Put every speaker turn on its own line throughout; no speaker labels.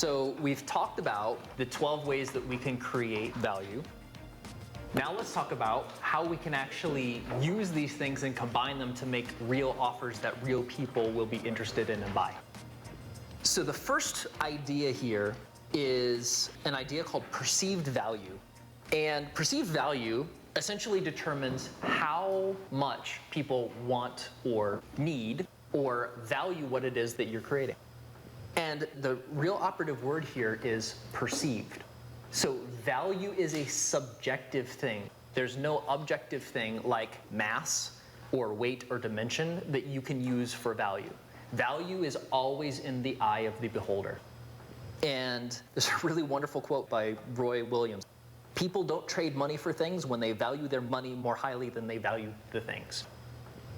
So we've talked about the 12 ways that we can create value. Now let's talk about how we can actually use these things and combine them to make real offers that real people will be interested in and buy. So the first idea here is an idea called perceived value. And perceived value essentially determines how much people want or need or value what it is that you're creating. And the real operative word here is perceived. So value is a subjective thing. There's no objective thing like mass or weight or dimension that you can use for value. Value is always in the eye of the beholder. And there's a really wonderful quote by Roy Williams. People don't trade money for things when they value their money more highly than they value the things.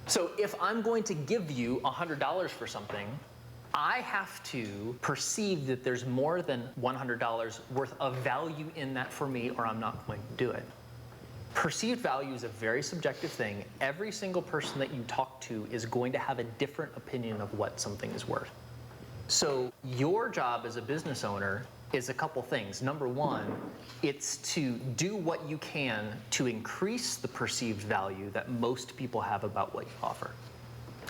So if I'm going to give you $100 for something, I have to perceive that there's more than $100 worth of value in that for me, or I'm not going to do it. Perceived value is a very subjective thing. Every single person that you talk to is going to have a different opinion of what something is worth. So your job as a business owner is a couple things. Number one, it's to do what you can to increase the perceived value that most people have about what you offer.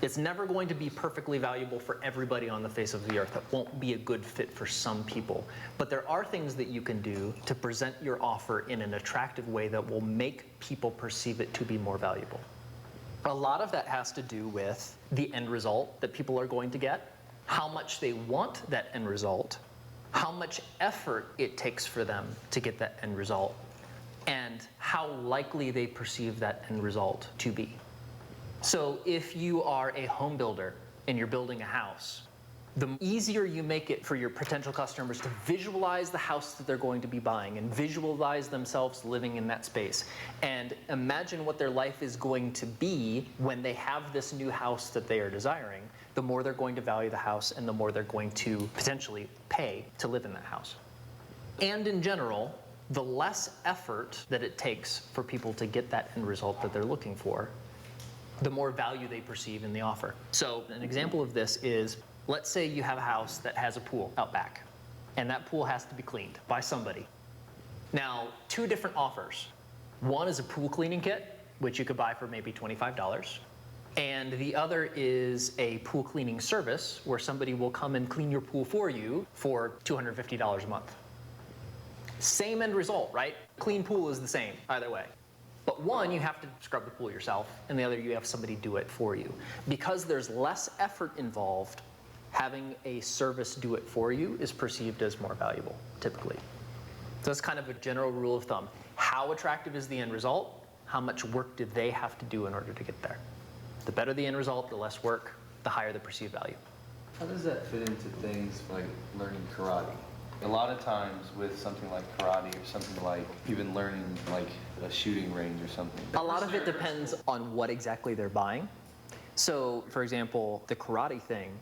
It's never going to be perfectly valuable for everybody on the face of the earth. It won't be a good fit for some people. But there are things that you can do to present your offer in an attractive way that will make people perceive it to be more valuable. A lot of that has to do with the end result that people are going to get, how much they want that end result, how much effort it takes for them to get that end result, and how likely they perceive that end result to be. So if you are a home builder and you're building a house, the easier you make it for your potential customers to visualize the house that they're going to be buying and visualize themselves living in that space and imagine what their life is going to be when they have this new house that they are desiring, the more they're going to value the house and the more they're going to potentially pay to live in that house. And in general, the less effort that it takes for people to get that end result that they're looking for, the more value they perceive in the offer. So an example of this is, let's say you have a house that has a pool out back, and that pool has to be cleaned by somebody. Now, two different offers. One is a pool cleaning kit, which you could buy for maybe $25. And the other is a pool cleaning service where somebody will come and clean your pool for you for $250 a month. Same end result, right? Clean pool is the same either way. But one, you have to scrub the pool yourself, and the other, you have somebody do it for you. Because there's less effort involved, having a service do it for you is perceived as more valuable, typically. So that's kind of a general rule of thumb. How attractive is the end result? How much work do they have to do in order to get there? The better the end result, the less work, the higher the perceived value.
How does that fit into things like learning karate? A lot of times with something like karate or something like even learning like a shooting range or something.
A lot of it depends on what exactly they're buying. So, for example, the karate thing,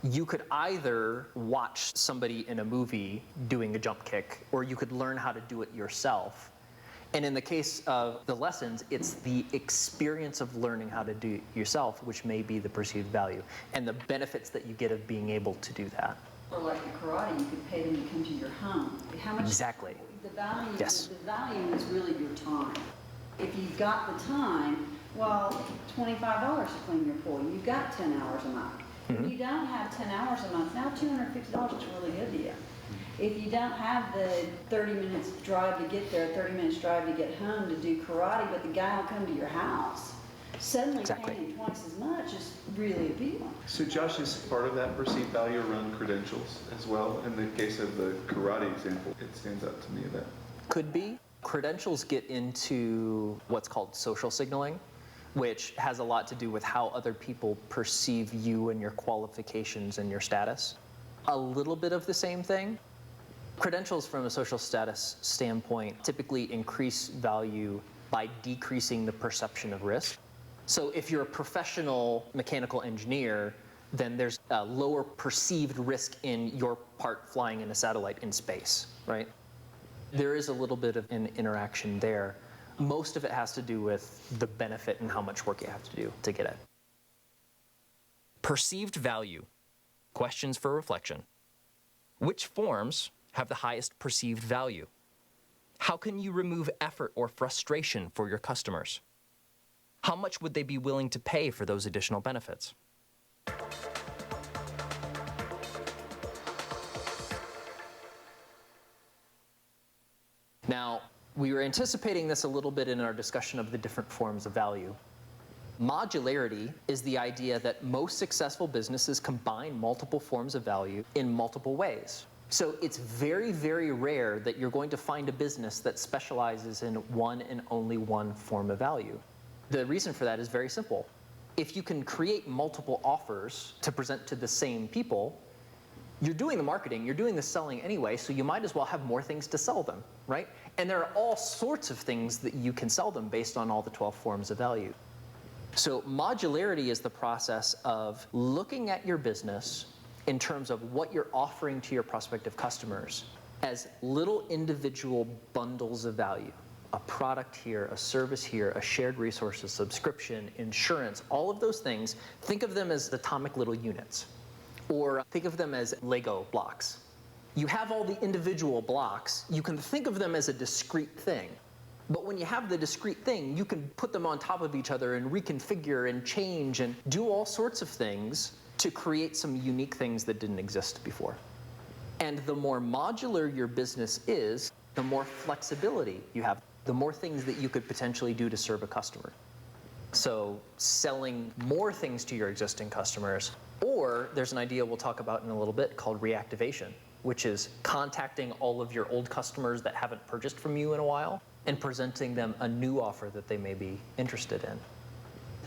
you could either watch somebody in a movie doing a jump kick, or you could learn how to do it yourself. And in the case of the lessons, it's the experience of learning how to do it yourself, which may be the perceived value, and the benefits that you get of being able to do that.
Or like the karate, you could pay them to come to your home. How much?
Exactly.
The value,
Yes.
the value is really your time. If you've got the time, well, $25 to clean your pool. You've got 10 hours a month. If you don't have 10 hours a month, now $250 is really good to you. If you don't have the 30 minutes drive to get there, 30 minutes drive to get home to do karate, but the guy will come to your house, suddenly
Exactly.
paying twice as much is really appealing.
So Josh, is part of that perceived value around credentials as well? In the case of the karate example, it stands out to me that.
Could be. Credentials get into what's called social signaling, which has a lot to do with how other people perceive you and your qualifications and your status. A little bit of the same thing. Credentials from a social status standpoint typically increase value by decreasing the perception of risk. So if you're a professional mechanical engineer, then there's a lower perceived risk in your part flying in a satellite in space, right? There is a little bit of an interaction there. Most of it has to do with the benefit and how much work you have to do to get it. Perceived value. Questions for reflection.
Which forms have the highest perceived value? How can you remove effort or frustration for your customers? How much would they be willing to pay for those additional benefits? Now, we were anticipating this a little bit in our discussion of the different forms of value. Modularity is the idea that most successful businesses combine multiple forms of value in multiple ways. So it's very, very rare that you're going to find a business that specializes in one and only one form of value. The reason for that is very simple. If you can create multiple offers to present to the same people, you're doing the marketing, you're doing the selling anyway, so you might as well have more things to sell them, right? And there are all sorts of things that you can sell them based on all the 12 forms of value. So modularity is the process of looking at your business in terms of what you're offering to your prospective customers as little individual bundles of value. A product here, a service here, a shared resource, a subscription, insurance, all of those things, think of them as atomic little units. Or think of them as Lego blocks. You have all the individual blocks, you can think of them as a discrete thing. But when you have the discrete thing, you can put them on top of each other and reconfigure and change and do all sorts of things to create some unique things that didn't exist before. And the more modular your business is, the more flexibility you have, the more things that you could potentially do to serve a customer. So selling more things to your existing customers, or there's an idea we'll talk about in a little bit called reactivation, which is contacting all of your old customers that haven't purchased from you in a while and presenting them a new offer that they may be interested in.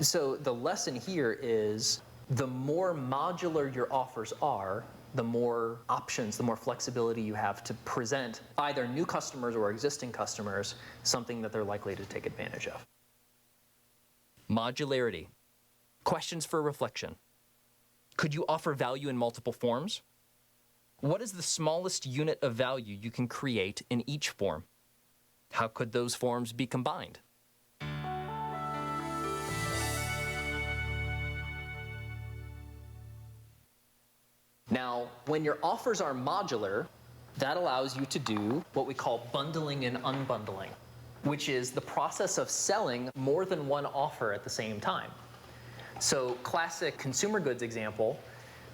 So the lesson here is the more modular your offers are, the more options, the more flexibility you have to present either new customers or existing customers something that they're likely to take advantage of. Modularity. Questions for reflection. Could you offer value in multiple forms? What is the smallest unit of value you can create in each form? How could those forms be combined? Now, when your offers are modular, that allows you to do what we call bundling and unbundling, which is the process of selling more than one offer at the same time. So, classic consumer goods example,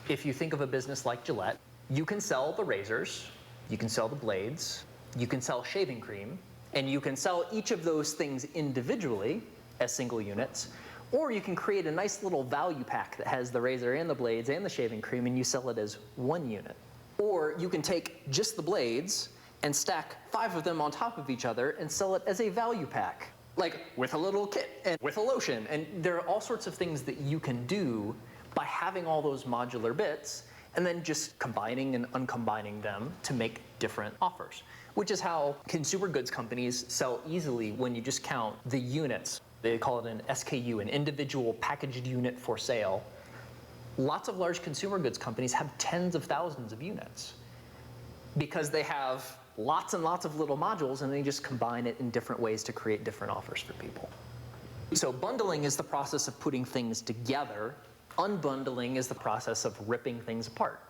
if you think of a business like Gillette, you can sell the razors, you can sell the blades, you can sell shaving cream, and you can sell each of those things individually as single units, or you can create a nice little value pack that has the razor and the blades and the shaving cream and you sell it as one unit. Or you can take just the blades and stack 5 of them on top of each other and sell it as a value pack, like with a little kit and with a lotion. And there are all sorts of things that you can do by having all those modular bits and then just combining and uncombining them to make different offers, which is how consumer goods companies sell easily when you just count the units. They call it an SKU, an individual packaged unit for sale. Lots of large consumer goods companies have tens of thousands of units because they have lots and lots of little modules and they just combine it in different ways to create different offers for people. So bundling is the process of putting things together. Unbundling is the process of ripping things apart.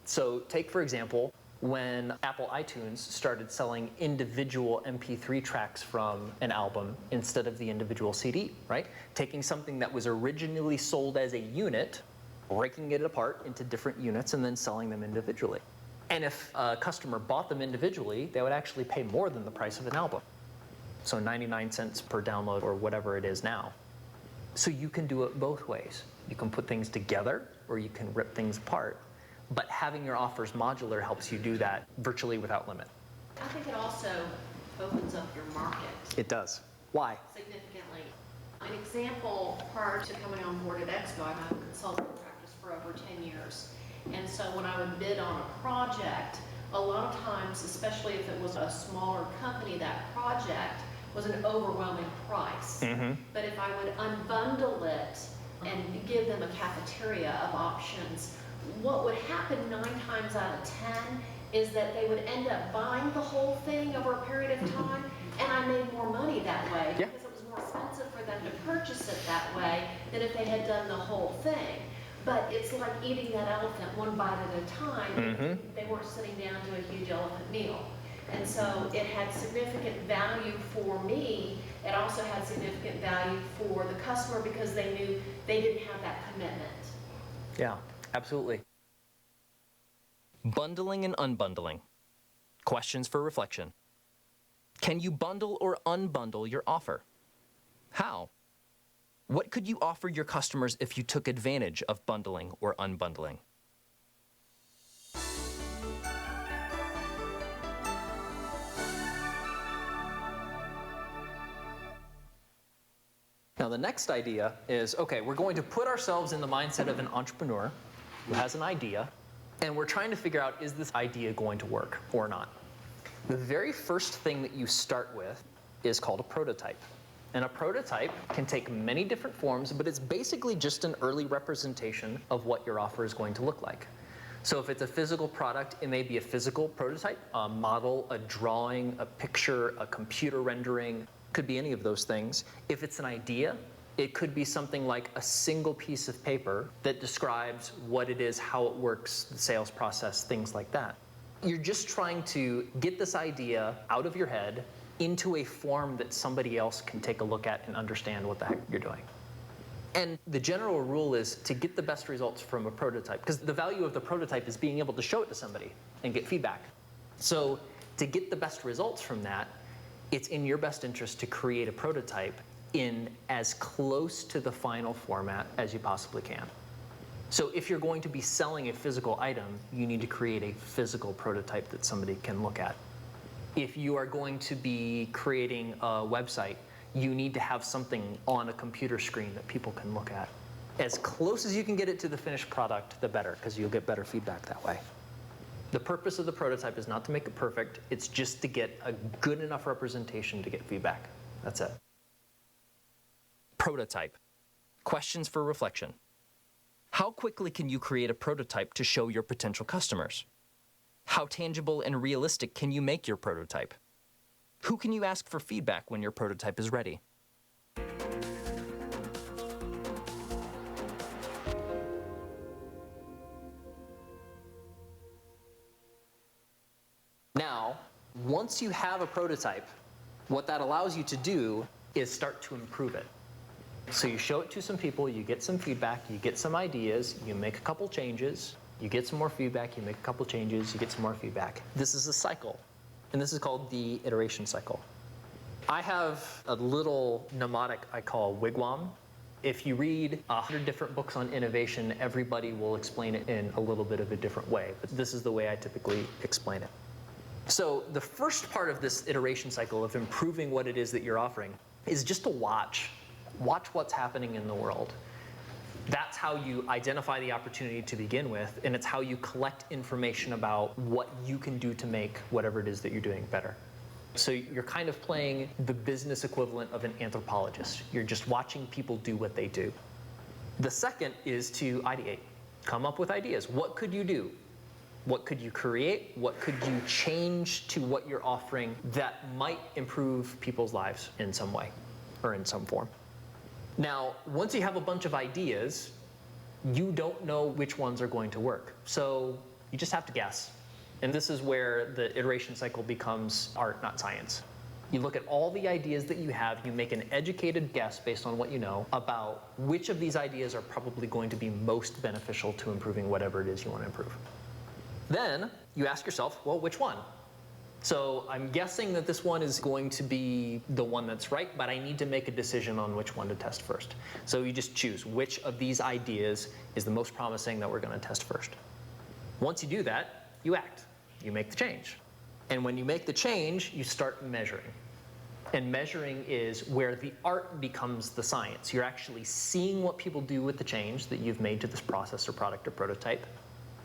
So take, for example, when Apple iTunes started selling individual MP3 tracks from an album instead of the individual CD, right? Taking something that was originally sold as a unit, breaking it apart into different units, and then selling them individually. And if a customer bought them individually, they would actually pay more than the price of an album. So 99 cents per download or whatever it is now. So you can do it both ways. You can put things together or you can rip things apart. But having your offers modular helps you do that virtually without limit.
I think it also opens up your market.
It does. Why?
Significantly. An example, prior to coming on board at Expo, I've had a consulting practice for over 10 years. And so when I would bid on a project, a lot of times, especially if it was a smaller company, that project was an overwhelming price. But if I would unbundle it and give them a cafeteria of options, what would happen 9 times out of 10 is that they would end up buying the whole thing over a period of time, and I made more money that way because it was more expensive for them to purchase it that way than if they had done the whole thing. But it's like eating that elephant one bite at a time. They weren't sitting down to a huge elephant meal. And so it had significant value for me. It also had significant value for the customer because they knew they didn't have that commitment.
Yeah, absolutely. Bundling and unbundling. Questions for reflection. Can you bundle or unbundle your offer? How? What could you offer your customers if you took advantage of bundling or unbundling? Now, the next idea is, okay, we're going to put ourselves in the mindset of an entrepreneur who has an idea, and we're trying to figure out, is this idea going to work or not? The very first thing that you start with is called a prototype. And a prototype can take many different forms, but it's basically just an early representation of what your offer is going to look like. So if it's a physical product, it may be a physical prototype, a model, a drawing, a picture, a computer rendering, could be any of those things. If it's an idea, it could be something like a single piece of paper that describes what it is, how it works, the sales process, things like that. You're just trying to get this idea out of your head into a form that somebody else can take a look at and understand what the heck you're doing. And the general rule is to get the best results from a prototype, because the value of the prototype is being able to show it to somebody and get feedback. So to get the best results from that, it's in your best interest to create a prototype in as close to the final format as you possibly can. So if you're going to be selling a physical item, you need to create a physical prototype that somebody can look at. If you are going to be creating a website, you need to have something on a computer screen that people can look at. As close as you can get it to the finished product, the better, because you'll get better feedback that way. The purpose of the prototype is not to make it perfect, it's just to get a good enough representation to get feedback. That's it. Prototype. Questions for reflection. How quickly can you create a prototype to show your potential customers? How tangible and realistic can you make your prototype? Who can you ask for feedback when your prototype is ready? Now, once you have a prototype, what that allows you to do is start to improve it. So you show it to some people, you get some feedback, you get some ideas, you make a couple changes, you get some more feedback, you make a couple changes, you get some more feedback. This is a cycle, and this is called the iteration cycle. I have a little mnemonic I call wigwam. If you read 100 different books on innovation, everybody will explain it in a little bit of a different way, but this is the way I typically explain it. So the first part of this iteration cycle of improving what it is that you're offering is just to watch what's happening in the world. That's how you identify the opportunity to begin with, and it's how you collect information about what you can do to make whatever it is that you're doing better. So you're kind of playing the business equivalent of an anthropologist. You're just watching people do what they do. The second is to ideate. Come up with ideas. What could you do? What could you create? What could you change to what you're offering that might improve people's lives in some way or in some form? Now, once you have a bunch of ideas, you don't know which ones are going to work. So you just have to guess. And this is where the iteration cycle becomes art, not science. You look at all the ideas that you have, you make an educated guess based on what you know about which of these ideas are probably going to be most beneficial to improving whatever it is you want to improve. Then you ask yourself, well, which one? So I'm guessing that this one is going to be the one that's right, but I need to make a decision on which one to test first. So you just choose which of these ideas is the most promising that we're going to test first. Once you do that, you act. You make the change. And when you make the change, you start measuring. And measuring is where the art becomes the science. You're actually seeing what people do with the change that you've made to this process or product or prototype.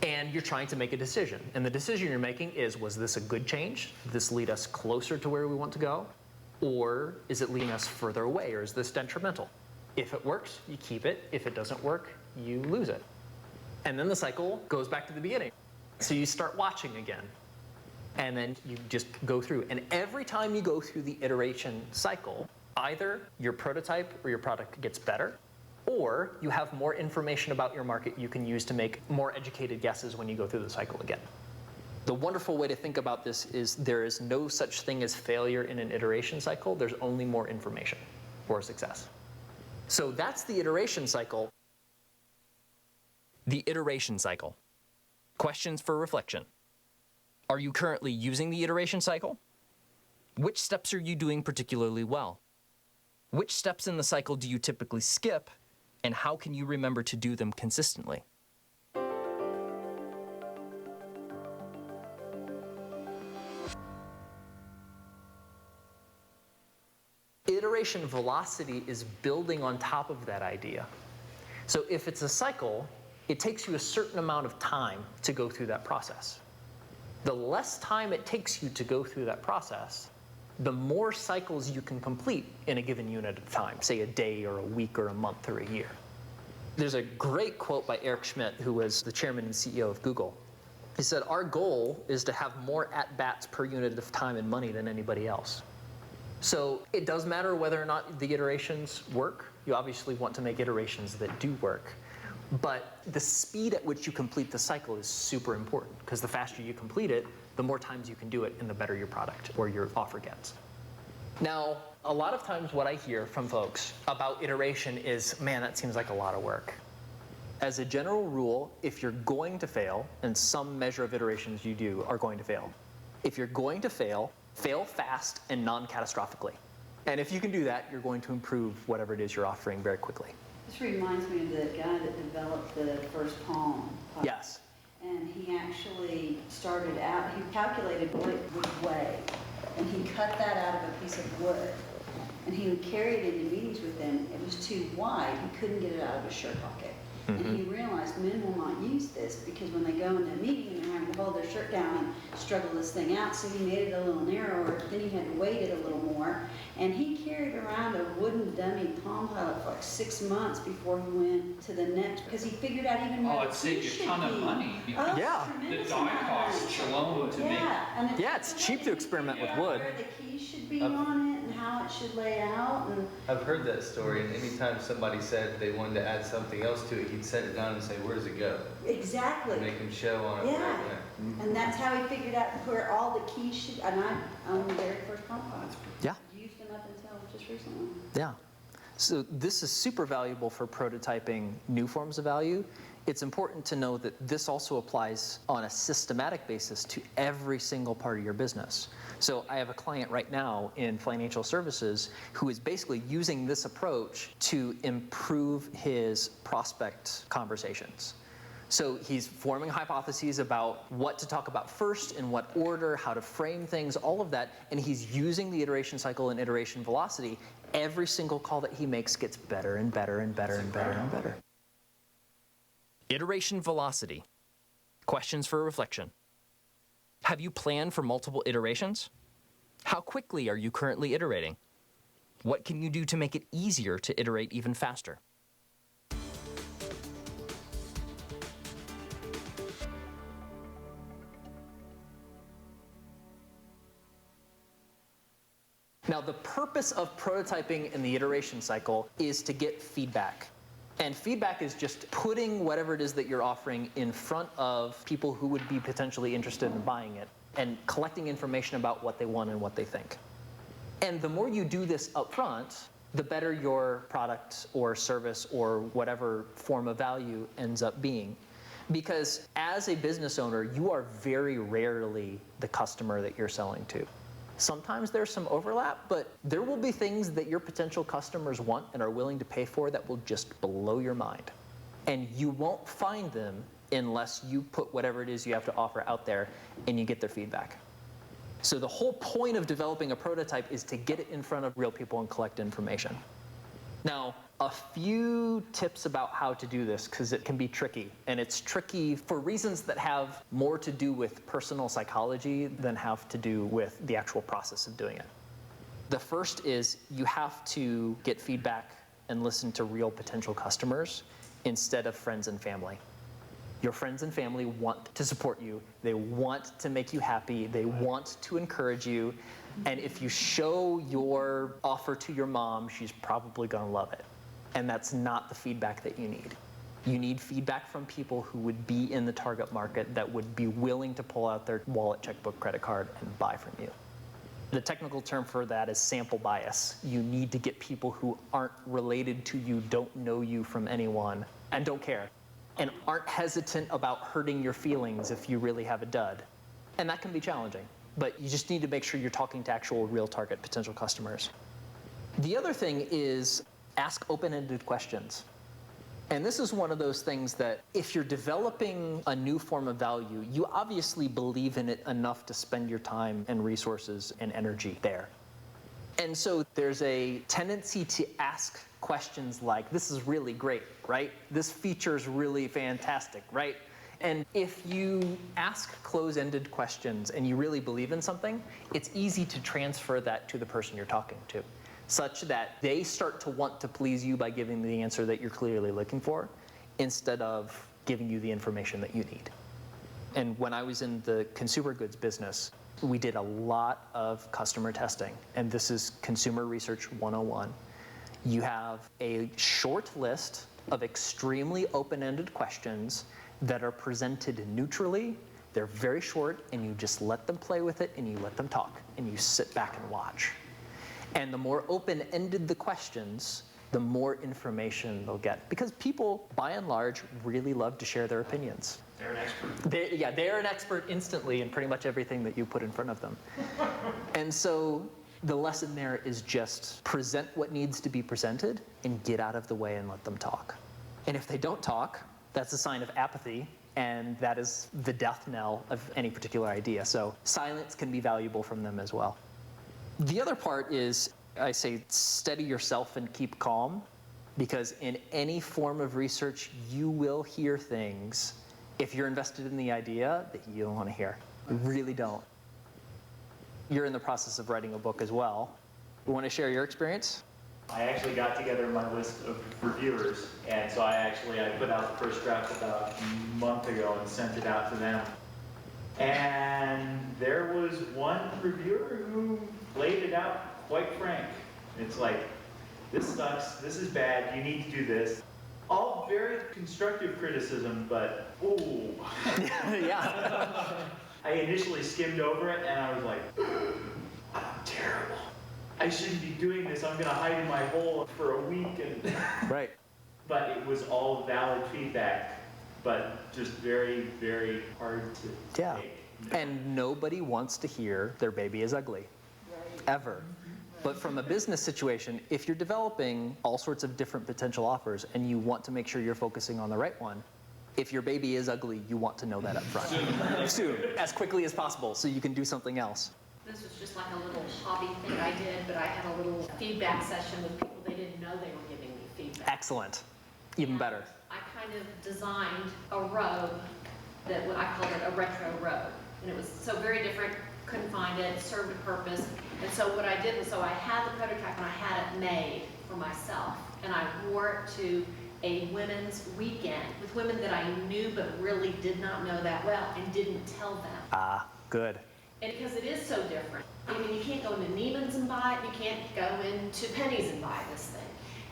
And you're trying to make a decision. And the decision you're making is, was this a good change? Did this lead us closer to where we want to go? Or is it leading us further away? Or is this detrimental? If it works, you keep it. If it doesn't work, you lose it. And then the cycle goes back to the beginning. So you start watching again. And then you just go through. And every time you go through the iteration cycle, either your prototype or your product gets better, or you have more information about your market you can use to make more educated guesses when you go through the cycle again. The wonderful way to think about this is there is no such thing as failure in an iteration cycle. There's only more information for success. So that's the iteration cycle.
The iteration cycle. Questions for reflection. Are you currently using the iteration cycle? Which steps are you doing particularly well? Which steps in the cycle do you typically skip, and how can you remember to do them consistently?
Iteration velocity is building on top of that idea. So if it's a cycle, it takes you a certain amount of time to go through that process. The less time it takes you to go through that process, the more cycles you can complete in a given unit of time, say a day or a week or a month or a year. There's a great quote by Eric Schmidt, who was the chairman and CEO of Google. He said, "Our goal is to have more at-bats per unit of time and money than anybody else." So it does matter whether or not the iterations work. You obviously want to make iterations that do work. But the speed at which you complete the cycle is super important, because the faster you complete it, the more times you can do it and the better your product or your offer gets. Now, a lot of times what I hear from folks about iteration is, man, that seems like a lot of work. As a general rule, if you're going to fail, and some measure of iterations you do are going to fail, if you're going to fail, fail fast and non-catastrophically. And if you can do that, you're going to improve whatever it is you're offering very quickly.
This reminds me of the guy that developed the first Palm.
Yes.
And he actually started out, he calculated what it would weigh, and he cut that out of a piece of wood. And he would carry it into meetings with him. It was too wide. He couldn't get it out of his shirt pocket. And he realized men will not use this, because when they go into a meeting and they're having to hold their shirt down and struggle this thing out, so he made it a little narrower, then he had to weight it a little more. And he carried around a wooden dummy Palm Pilot for like 6 months before he went to the next, because he figured out even where
Oh,
the
it saved
key
you a
should
ton of
be.
money.
Oh,
Yeah.
The
tremendous
die
amount of
costs
money.
alone to make.
Yeah, and
Yeah, it's cheap to experiment with wood.
where the keys should be on it and how it should lay out, and
I've heard that story, and anytime somebody said they wanted to add something else to it, he'd set it down and say, "Where does it go?"
exactly.
Make him show on it.
Yeah.
Right there.
And that's how he figured out where all the keys should, and I owned the very first Palm Pilot.
Yeah.
Used them up until just recently.
Yeah. So this is super valuable for prototyping new forms of value. It's important to know that this also applies on a systematic basis to every single part of your business. So I have a client right now in financial services who is basically using this approach to improve his prospect conversations. So he's forming hypotheses about what to talk about first, in what order, how to frame things, all of that, and he's using the iteration cycle and iteration velocity. Every single call that he makes gets better and better and better and better and better.
Iteration velocity. Questions for reflection. Have you planned for multiple iterations? How quickly are you currently iterating? What can you do to make it easier to iterate even faster?
Now, the purpose of prototyping in the iteration cycle is to get feedback. And feedback is just putting whatever it is that you're offering in front of people who would be potentially interested in buying it, and collecting information about what they want and what they think. And the more you do this up front, the better your product or service or whatever form of value ends up being. Because as a business owner, you are very rarely the customer that you're selling to. Sometimes there's some overlap, but there will be things that your potential customers want and are willing to pay for that will just blow your mind. And you won't find them unless you put whatever it is you have to offer out there and you get their feedback. So the whole point of developing a prototype is to get it in front of real people and collect information. Now, a few tips about how to do this, because it can be tricky. And it's tricky for reasons that have more to do with personal psychology than have to do with the actual process of doing it. The first is you have to get feedback and listen to real potential customers instead of friends and family. Your friends and family want to support you. They want to make you happy. They want to encourage you. And if you show your offer to your mom, she's probably going to love it. And that's not the feedback that you need. You need feedback from people who would be in the target market, that would be willing to pull out their wallet, checkbook, credit card, and buy from you. The technical term for that is sample bias. You need to get people who aren't related to you, don't know you from anyone, and don't care, and aren't hesitant about hurting your feelings if you really have a dud. And that can be challenging, but you just need to make sure you're talking to actual real target potential customers. The other thing is ask open-ended questions. And this is one of those things that if you're developing a new form of value, you obviously believe in it enough to spend your time and resources and energy there. And so there's a tendency to ask questions like, this is really great, right? This feature's really fantastic, right? And if you ask close-ended questions and you really believe in something, it's easy to transfer that to the person you're talking to, such that they start to want to please you by giving the answer that you're clearly looking for, instead of giving you the information that you need. And when I was in the consumer goods business, we did a lot of customer testing, and this is consumer research 101. You have a short list of extremely open-ended questions that are presented neutrally. They're very short, and you just let them play with it, and you let them talk, and you sit back and watch. And the more open-ended the questions, the more information they'll get. Because people, by and large, really love to share their opinions.
They're an expert.
They're an expert instantly in pretty much everything that you put in front of them. And so the lesson there is just present what needs to be presented and get out of the way and let them talk. And if they don't talk, that's a sign of apathy, and that is the death knell of any particular idea. So silence can be valuable from them as well. The other part is, I say, steady yourself and keep calm, because in any form of research, you will hear things, if you're invested in the idea, that you don't want to hear. You really don't. You're in the process of writing a book as well. You want to share your experience?
I actually got together my list of reviewers, and so I put out the first draft about a month ago and sent it out to them. And there was one reviewer who laid it out quite frank. It's like, this sucks, this is bad, you need to do this. All very constructive criticism, but ooh.
Yeah.
I initially skimmed over it and I was like, I'm terrible. I shouldn't be doing this, I'm gonna hide in my hole for a week. And
Right.
But it was all valid feedback, but just very, very hard to take.
And nobody wants to hear their baby is ugly, ever. But from a business situation, if you're developing all sorts of different potential offers and you want to make sure you're focusing on the right one, if your baby is ugly, you want to know that up front. Soon, as quickly as possible, so you can do something else.
This was just like a little hobby thing I did, but I had a little feedback session with people they didn't know they were giving me feedback.
Excellent. Even better.
I kind of designed a robe that I called it a retro robe. And it was so very different, couldn't find it, served a purpose. And so what I did was, so I had the prototype and I had it made for myself. And I wore it to a women's weekend with women that I knew but really did not know that well and didn't tell them.
Ah, good.
And because it is so different. I mean, you can't go into Neiman's and buy it, you can't go into Penny's and buy this thing.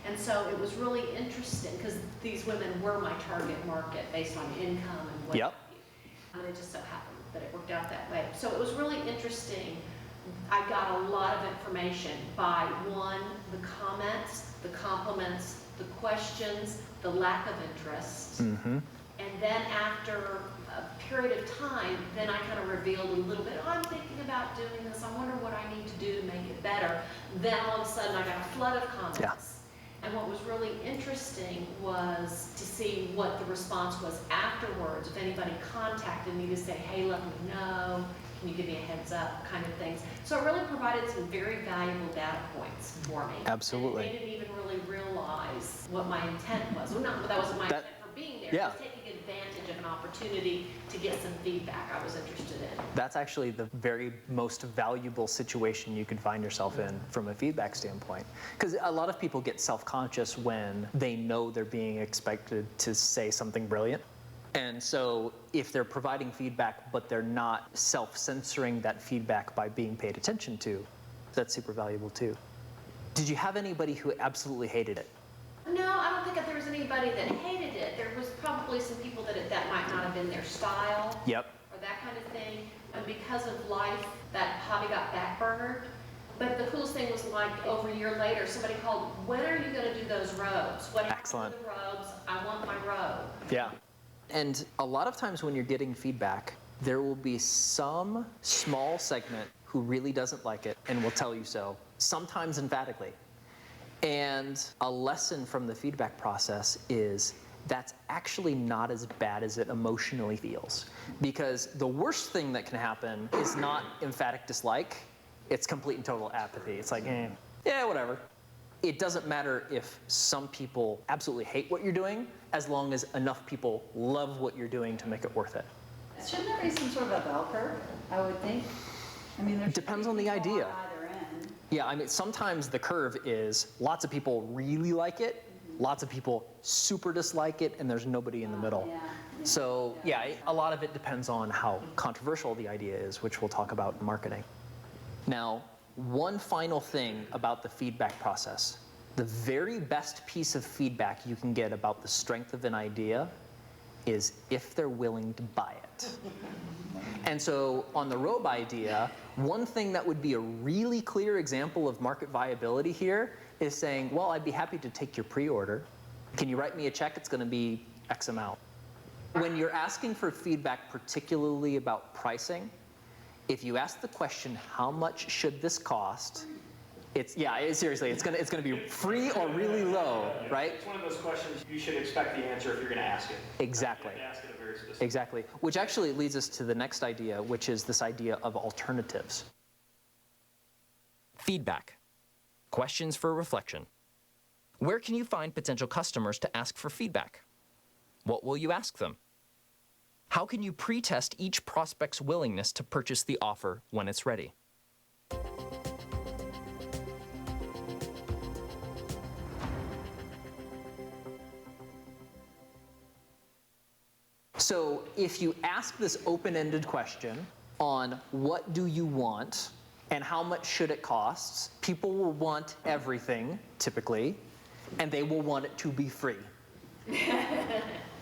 And so it was really interesting because these women were my target market based on income and what have you. And it just so happened that it worked out that way. So it was really interesting. I got a lot of information by, one, the comments, the compliments, the questions, the lack of interest.
Mm-hmm.
And then after a period of time, then I kind of revealed a little bit, oh, I'm thinking about doing this. I wonder what I need to do to make it better. Then all of a sudden I got a flood of comments.
Yeah.
And what was really interesting was to see what the response was afterwards. If anybody contacted me to say, hey, let me know, can you give me a heads up, kind of things. So it really provided some very valuable data points for me.
Absolutely.
And they didn't even really realize what my intent was. Well, no, that wasn't my intent for being there.
Yeah.
It was taking advantage of an opportunity to get some feedback I was interested in.
That's actually the very most valuable situation you could find yourself in from a feedback standpoint. Because a lot of people get self-conscious when they know they're being expected to say something brilliant. And so if they're providing feedback, but they're not self-censoring that feedback by being paid attention to, that's super valuable too. Did you have anybody who absolutely hated it?
No, I don't think that there was anybody that hated it. There was probably some people that might not have been their style.
Yep.
Or that kind of thing. And because of life, that hobby got backburnered. But the coolest thing was like over a year later, somebody called, when are you gonna do those robes? What happened
Excellent.
to the robes? I want my robe.
Yeah. And a lot of times when you're getting feedback, there will be some small segment who really doesn't like it and will tell you so, sometimes emphatically. And a lesson from the feedback process is that's actually not as bad as it emotionally feels. Because the worst thing that can happen is not emphatic dislike, it's complete and total apathy. It's like, yeah, whatever. It doesn't matter if some people absolutely hate what you're doing, as long as enough people love what you're doing to make it worth it.
Shouldn't there be some sort of a bell curve, I would think? I mean, there's
Depends on the
people
idea.
either end.
Yeah, I mean, sometimes the curve is lots of people really like it, lots of people super dislike it, and there's nobody in the middle.
Yeah.
So yeah, a lot of it depends on how controversial the idea is, which we'll talk about in marketing. Now, one final thing about the feedback process. The very best piece of feedback you can get about the strength of an idea is if they're willing to buy it. And so on the robe idea, one thing that would be a really clear example of market viability here is saying, well, I'd be happy to take your pre-order. Can you write me a check? It's going to be X amount. When you're asking for feedback, particularly about pricing, if you ask the question, how much should this cost? Seriously, it's gonna be free or really low, right?
It's one of those questions you should expect the answer if you're going to ask it.
Exactly.
You have to ask it a very specific.
Exactly. Which actually leads us to the next idea, which is this idea of alternatives.
Feedback. Questions for reflection. Where can you find potential customers to ask for feedback? What will you ask them? How can you pre-test each prospect's willingness to purchase the offer when it's ready?
So if you ask this open-ended question on what do you want and how much should it cost, people will want everything, typically, and they will want it to be free,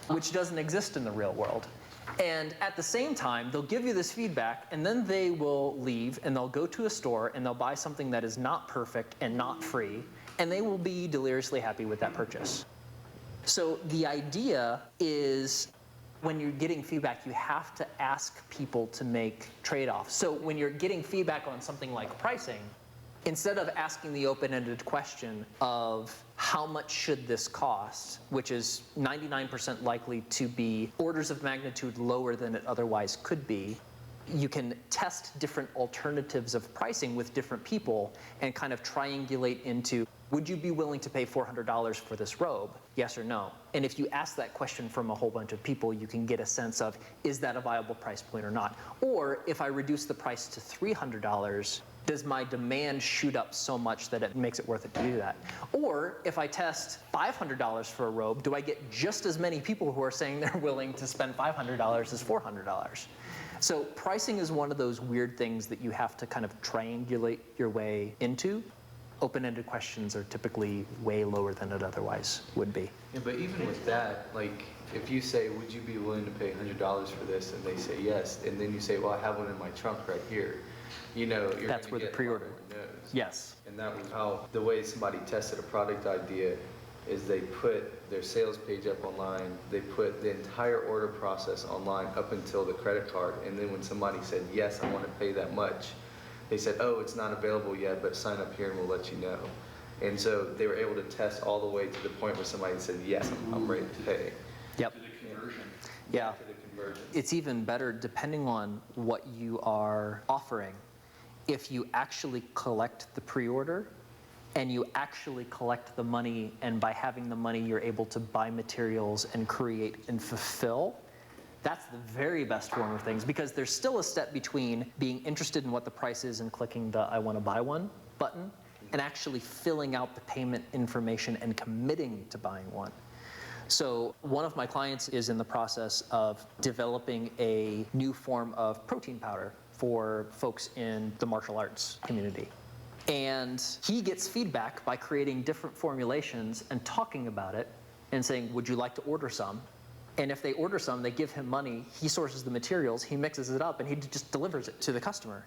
which doesn't exist in the real world. And at the same time, they'll give you this feedback, and then they will leave, and they'll go to a store, and they'll buy something that is not perfect and not free, and they will be deliriously happy with that purchase. So the idea is, when you're getting feedback, you have to ask people to make trade-offs. So when you're getting feedback on something like pricing, instead of asking the open-ended question of how much should this cost, which is 99% likely to be orders of magnitude lower than it otherwise could be, you can test different alternatives of pricing with different people and kind of triangulate into, would you be willing to pay $400 for this robe? Yes or no? And if you ask that question from a whole bunch of people, you can get a sense of, is that a viable price point or not? Or if I reduce the price to $300, does my demand shoot up so much that it makes it worth it to do that? Or if I test $500 for a robe, do I get just as many people who are saying they're willing to spend $500 as $400? So pricing is one of those weird things that you have to kind of triangulate your way into. Open-ended questions are typically way lower than it otherwise would be.
Yeah, but even with that, like, if you say, would you be willing to pay $100 for this, and they say yes, and then you say, well, I have one in my trunk right here, you know, you're
That's where the
get
pre-order.
more no's.
Yes.
And that was how, the way somebody tested a product idea is they put their sales page up online, they put the entire order process online up until the credit card, and then when somebody said, yes, I want to pay that much, they said, oh, it's not available yet, but sign up here and we'll let you know. And so they were able to test all the way to the point where somebody said, yes, I'm ready to pay.
Yep.
To the conversion.
Yeah.
To the conversion.
It's even better depending on what you are offering. If you actually collect the pre-order and you actually collect the money, and by having the money you're able to buy materials and create and fulfill, that's the very best form of things, because there's still a step between being interested in what the price is and clicking the I want to buy one button and actually filling out the payment information and committing to buying one. So one of my clients is in the process of developing a new form of protein powder for folks in the martial arts community. And he gets feedback by creating different formulations and talking about it and saying, would you like to order some? And if they order some, they give him money, he sources the materials, he mixes it up, and he just delivers it to the customer.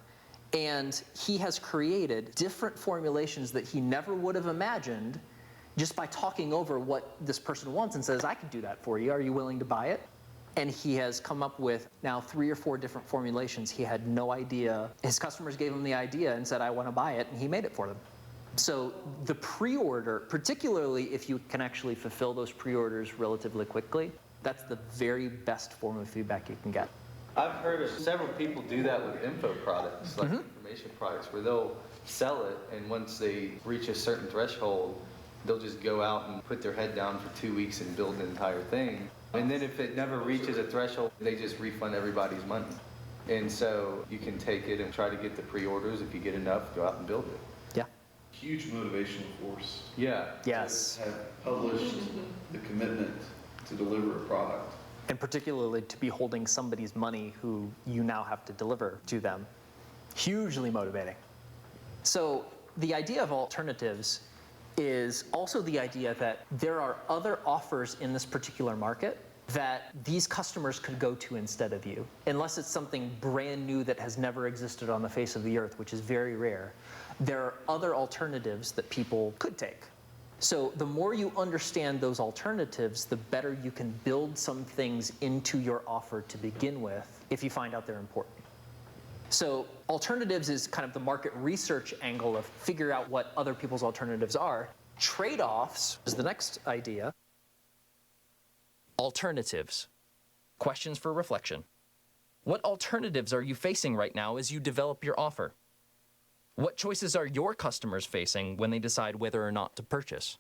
And he has created different formulations that he never would have imagined just by talking over what this person wants and says, I can do that for you, are you willing to buy it? And he has come up with now 3 or 4 different formulations. He had no idea. His customers gave him the idea and said, I want to buy it, and he made it for them. So the pre-order, particularly if you can actually fulfill those pre-orders relatively quickly, that's the very best form of feedback you can get.
I've heard of several people do that with info products, like information products, where they'll sell it, and once they reach a certain threshold, they'll just go out and put their head down for 2 weeks and build the entire thing. And then if it never reaches a threshold, they just refund everybody's money. And so you can take it and try to get the pre-orders. If you get enough, go out and build it.
Yeah.
Huge motivational force.
Yeah.
Yes.
To have published the commitment to deliver a product.
And particularly to be holding somebody's money who you now have to deliver to them. Hugely motivating. So the idea of alternatives is also the idea that there are other offers in this particular market that these customers could go to instead of you, unless it's something brand new that has never existed on the face of the earth, which is very rare. There are other alternatives that people could take. So the more you understand those alternatives, the better you can build some things into your offer to begin with if you find out they're important. So alternatives is kind of the market research angle of figure out what other people's alternatives are. Trade-offs is the next idea.
Alternatives. Questions for reflection. What alternatives are you facing right now as you develop your offer? What choices are your customers facing when they decide whether or not to purchase?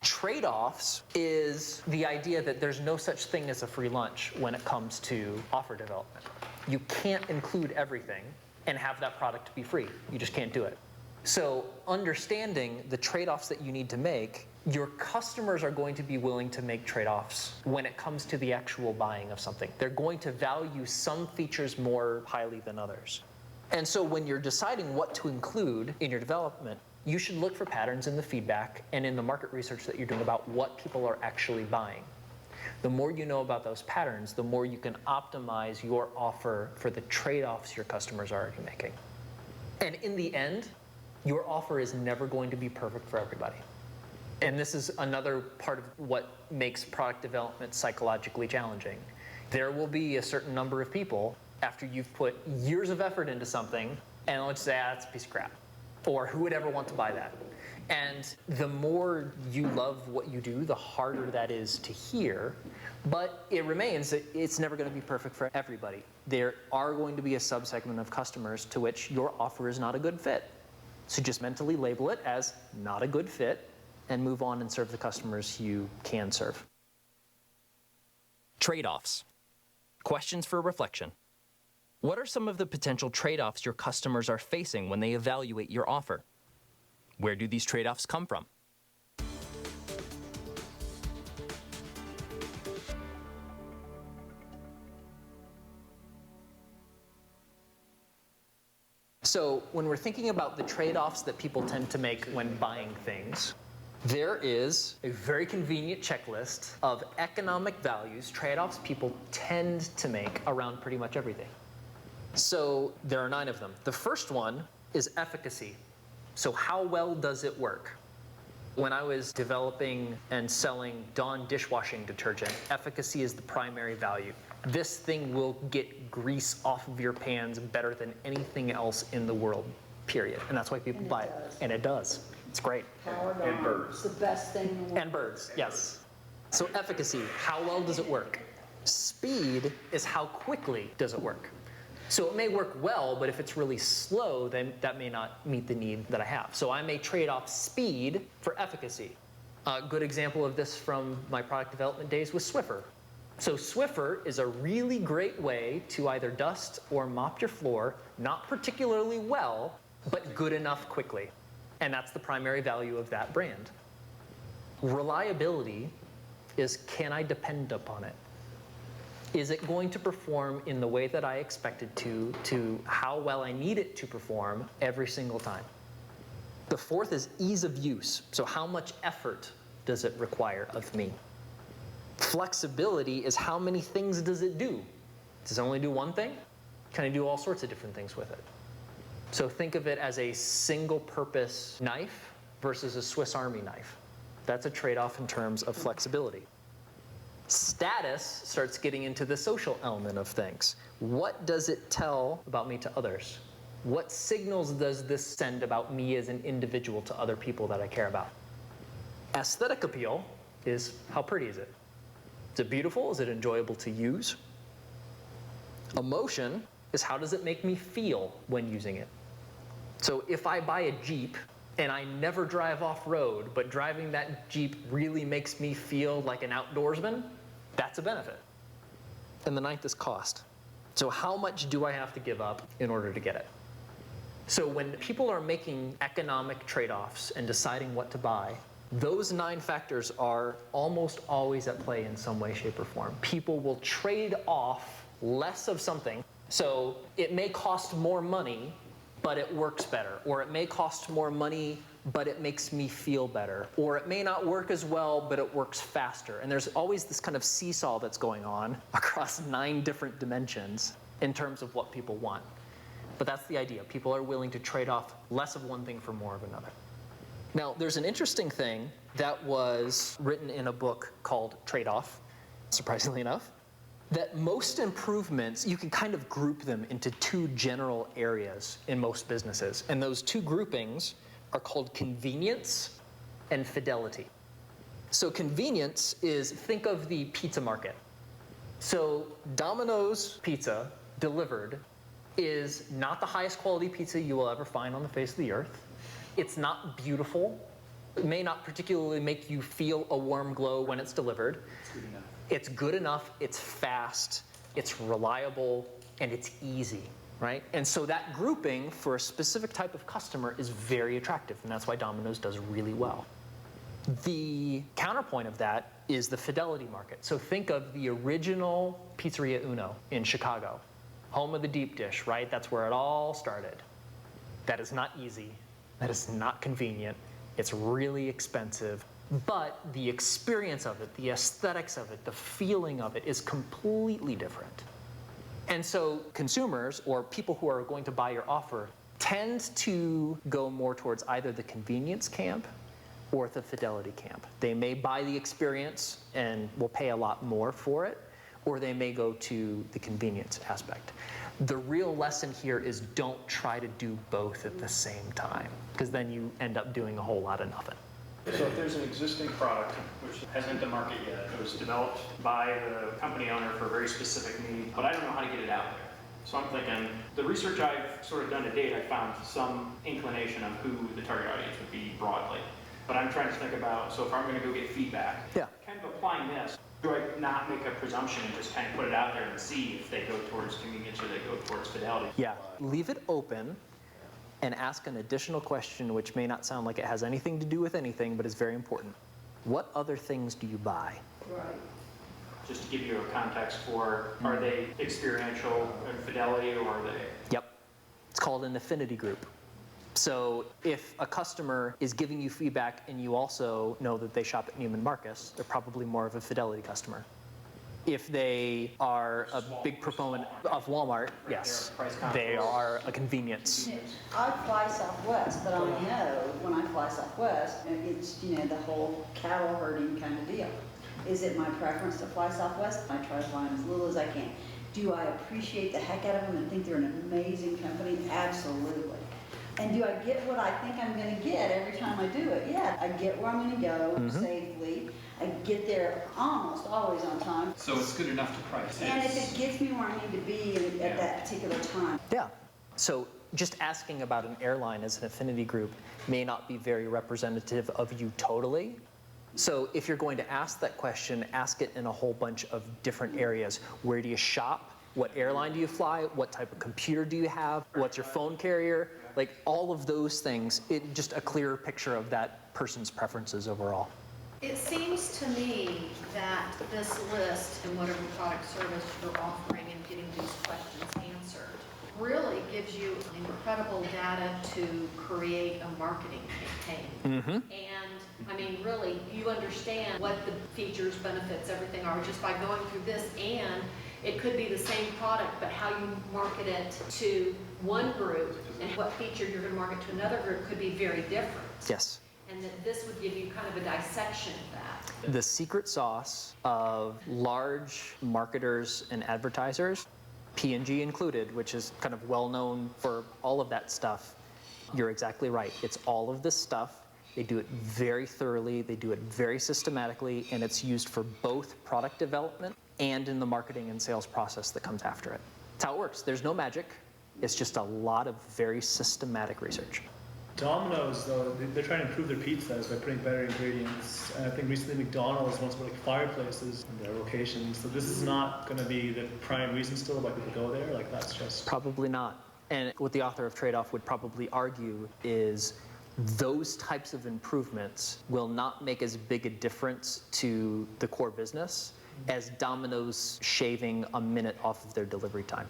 Trade-offs is the idea that there's no such thing as a free lunch when it comes to offer development. You can't include everything and have that product be free. You just can't do it. So understanding the trade-offs that you need to make, your customers are going to be willing to make trade-offs when it comes to the actual buying of something. They're going to value some features more highly than others. And so when you're deciding what to include in your development, you should look for patterns in the feedback and in the market research that you're doing about what people are actually buying. The more you know about those patterns, the more you can optimize your offer for the trade-offs your customers are already making. And in the end, your offer is never going to be perfect for everybody. And this is another part of what makes product development psychologically challenging. There will be a certain number of people, after you've put years of effort into something, and let's say, it's a piece of crap. Or who would ever want to buy that? And the more you love what you do, the harder that is to hear. But it remains that it's never going to be perfect for everybody. There are going to be a subsegment of customers to which your offer is not a good fit. So just mentally label it as not a good fit and move on and serve the customers you can serve.
Trade-offs. Questions for reflection. What are some of the potential trade-offs your customers are facing when they evaluate your offer? Where do these trade-offs come from?
So when we're thinking about the trade-offs that people tend to make when buying things, there is a very convenient checklist of economic values, trade-offs people tend to make around pretty much everything. So there are 9 of them. The first one is efficacy. So how well does it work? When I was developing and selling Dawn dishwashing detergent, efficacy is the primary value. This thing will get grease off of your pans better than anything else in the world, period. And that's why people buy it. And it does. It's great.
And birds. It's the best thing in the world.
And birds, yes. So efficacy, how well does it work? Speed is how quickly does it work. So it may work well, but if it's really slow, then that may not meet the need that I have. So I may trade off speed for efficacy. A good example of this from my product development days was Swiffer. So Swiffer is a really great way to either dust or mop your floor, not particularly well, but good enough quickly. And that's the primary value of that brand. Reliability is, can I depend upon it? Is it going to perform in the way that I expect it to how well I need it to perform every single time? The fourth is ease of use. So how much effort does it require of me? Flexibility is how many things does it do? Does it only do one thing? Can I do all sorts of different things with it? So think of it as a single-purpose knife versus a Swiss Army knife. That's a trade-off in terms of flexibility. Status starts getting into the social element of things. What does it tell about me to others? What signals does this send about me as an individual to other people that I care about? Aesthetic appeal is how pretty is it? Is it beautiful? Is it enjoyable to use? Emotion is how does it make me feel when using it? So if I buy a Jeep and I never drive off-road, but driving that Jeep really makes me feel like an outdoorsman, that's a benefit. And the ninth is cost. So how much do I have to give up in order to get it? So when people are making economic trade-offs and deciding what to buy, those 9 factors are almost always at play in some way, shape, or form. People will trade off less of something. So it may cost more money, but it works better. Or it may cost more money, but it makes me feel better. Or it may not work as well, but it works faster. And there's always this kind of seesaw that's going on across 9 different dimensions in terms of what people want. But that's the idea. People are willing to trade off less of one thing for more of another. Now, there's an interesting thing that was written in a book called Trade-Off, surprisingly enough, that most improvements, you can kind of group them into 2 general areas in most businesses. And those 2 groupings are called convenience and fidelity. So convenience is, think of the pizza market. So Domino's pizza delivered is not the highest quality pizza you will ever find on the face of the earth. It's not beautiful. It may not particularly make you feel a warm glow when it's delivered. It's good enough, it's fast, it's reliable, and it's easy, right? And so that grouping for a specific type of customer is very attractive, and that's why Domino's does really well. The counterpoint of that is the fidelity market. So think of the original Pizzeria Uno in Chicago, home of the deep dish, right? That's where it all started. That is not easy. That is not convenient. It's really expensive. But the experience of it, the aesthetics of it, the feeling of it is completely different. And so consumers, or people who are going to buy your offer, tend to go more towards either the convenience camp or the fidelity camp. They may buy the experience and will pay a lot more for it, or they may go to the convenience aspect. The real lesson here is don't try to do both at the same time, because then you end up doing a whole lot of nothing.
So if there's an existing product which hasn't hit the market yet, it was developed by the company owner for a very specific need, but I don't know how to get it out there. So I'm thinking, the research I've sort of done to date, I found some inclination of who the target audience would be broadly. But I'm trying to think about, so if I'm going to go get feedback,
Yeah.
kind of applying this, do I not make a presumption and just kind of put it out there and see if they go towards convenience or they go towards fidelity?
Yeah, leave it open and ask an additional question which may not sound like it has anything to do with anything, but is very important. What other things do you buy?
Right.
Just to give you a context for, are they experiential and fidelity, or are they?
Yep. It's called an affinity group. So if a customer is giving you feedback and you also know that they shop at Neiman Marcus, they're probably more of a fidelity customer. If they are a big proponent of Walmart, yes, they are a convenience.
I fly Southwest, but I know when I fly Southwest, it's, the whole cattle herding kind of deal. Is it my preference to fly Southwest? I try to fly them as little as I can. Do I appreciate the heck out of them and think they're an amazing company? Absolutely. And do I get what I think I'm going to get every time I do it? Yeah, I get where I'm going to go safely. I get there almost always on time.
So it's good enough to price.
And if it gets me where I need to be at that particular time.
Yeah. So just asking about an airline as an affinity group may not be very representative of you totally. So if you're going to ask that question, ask it in a whole bunch of different areas. Where do you shop? What airline do you fly? What type of computer do you have? What's your phone carrier? Like all of those things, just a clearer picture of that person's preferences overall.
It seems to me that this list and whatever product service you're offering and getting these questions answered really gives you incredible data to create a marketing campaign. And I mean, really, you understand what the features, benefits, everything are just by going through this, and it could be the same product, but how you market it to one group and what feature you're going to market to another group could be very different.
Yes.
And that this would give you kind of a dissection of that.
The secret sauce of large marketers and advertisers, P&G included, which is kind of well known for all of that stuff, you're exactly right. It's all of this stuff. They do it very thoroughly, they do it very systematically, and it's used for both product development and in the marketing and sales process that comes after it. That's how it works. There's no magic. It's just a lot of very systematic research.
Domino's, though, they're trying to improve their pizzas by putting better ingredients. And I think recently McDonald's wants to put like fireplaces in their locations. So this is not going to be the prime reason still why people go there. Like that's just
Probably not. And what the author of Trade-Off would probably argue is those types of improvements will not make as big a difference to the core business as Domino's shaving a minute off of their delivery time,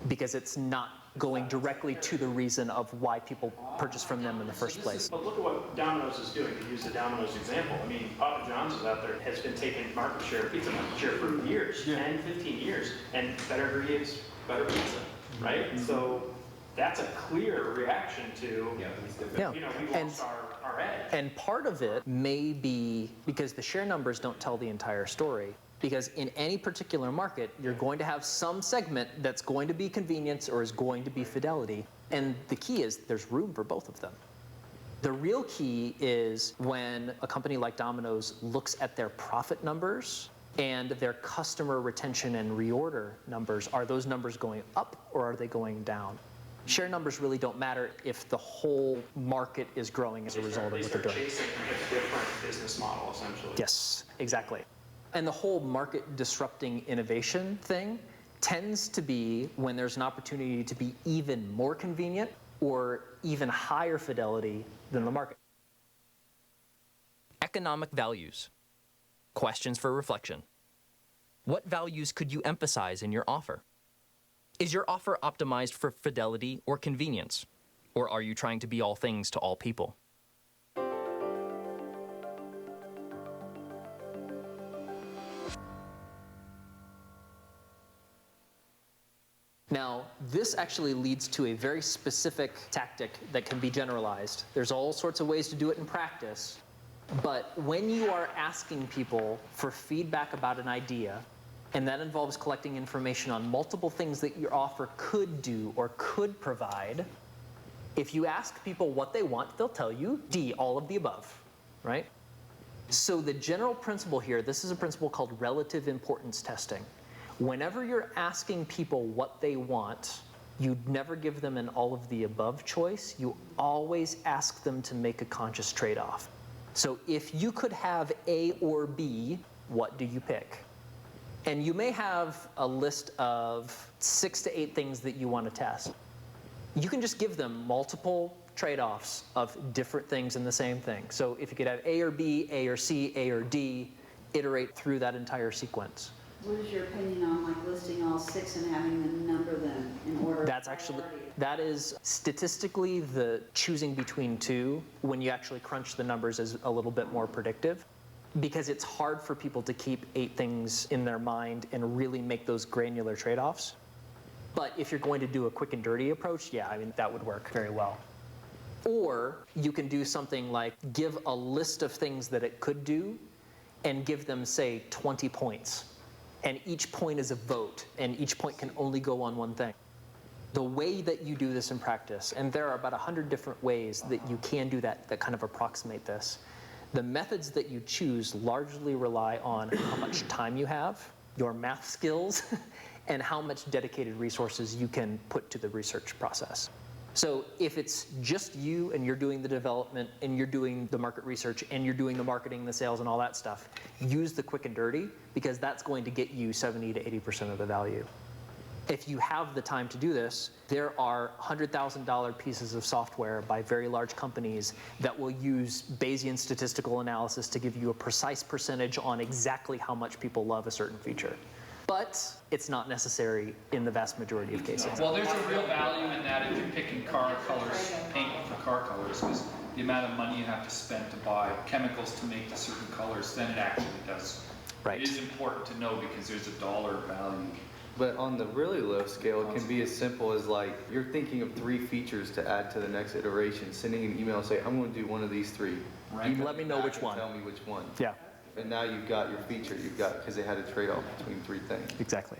because it's not going directly to the reason of why people purchase from them in the first place.
But look at what Domino's is doing, to use the Domino's example. I mean, Papa John's is out there, has been taking market share, pizza market share for years, 10, 15 years, and better ingredients, better pizza, right? So that's a clear reaction to, you know, we lost our edge.
And part of it may be because the share numbers don't tell the entire story. Because in any particular market, you're going to have some segment that's going to be convenience or is going to be fidelity. And the key is there's room for both of them. The real key is when a company like Domino's looks at their profit numbers and their customer retention and reorder numbers. Are those numbers going up or are they going down? Share numbers really don't matter if the whole market is growing as a result of what they're doing.
Chasing a different business model, essentially.
Yes, exactly. And the whole market disrupting innovation thing tends to be when there's an opportunity to be even more convenient or even higher fidelity than the market.
Economic values. Questions for reflection. What values could you emphasize in your offer? Is your offer optimized for fidelity or convenience? Or are you trying to be all things to all people?
Now, this actually leads to a very specific tactic that can be generalized. There's all sorts of ways to do it in practice, but when you are asking people for feedback about an idea, and that involves collecting information on multiple things that your offer could do or could provide, if you ask people what they want, they'll tell you D, all of the above, right? So the general principle here, this is a principle called relative importance testing. Whenever you're asking people what they want, you never give them an all of the above choice. You always ask them to make a conscious trade-off. So if you could have A or B, what do you pick? And you may have a list of 6 to 8 things that you want to test. You can just give them multiple trade-offs of different things in the same thing. So if you could have A or B, A or C, A or D, iterate through that entire sequence.
What is your opinion on like listing all 6 and having them number them in order?
That's actually, that is statistically the choosing between 2 when you actually crunch the numbers is a little bit more predictive, because it's hard for people to keep 8 things in their mind and really make those granular trade-offs. But if you're going to do a quick and dirty approach, yeah, I mean, that would work very well. Or you can do something like give a list of things that it could do and give them, say, 20 points. And each point is a vote, and each point can only go on one thing. The way that you do this in practice, and there are about 100 different ways that you can do that that kind of approximate this. The methods that you choose largely rely on how much time you have, your math skills, and how much dedicated resources you can put to the research process. So if it's just you and you're doing the development and you're doing the market research and you're doing the marketing, the sales, and all that stuff, use the quick and dirty, because that's going to get you 70 to 80% of the value. If you have the time to do this, there are $100,000 pieces of software by very large companies that will use Bayesian statistical analysis to give you a precise percentage on exactly how much people love a certain feature. But it's not necessary in the vast majority of cases.
Well, there's a real value in that if you're picking car colors, paint for car colors, because the amount of money you have to spend to buy chemicals to make the certain colors, then it actually does.
Right.
It is important to know because there's a dollar value.
But on the really low scale, it can be as simple as like, you're thinking of 3 features to add to the next iteration, sending an email and say, I'm going to do one of these 3.
Right.
Email
Let me know
back
which
and
one.
Tell me which one.
Yeah.
And now you've got your feature, because they had a trade-off between 3 things.
Exactly.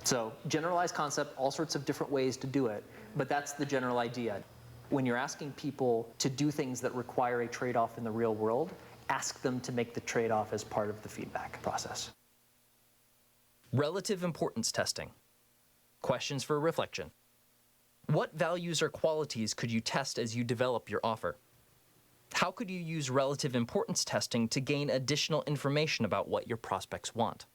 So generalized concept, all sorts of different ways to do it, but that's the general idea. When you're asking people to do things that require a trade-off in the real world, ask them to make the trade-off as part of the feedback process.
Relative importance testing. Questions for reflection. What values or qualities could you test as you develop your offer? How could you use relative importance testing to gain additional information about what your prospects want?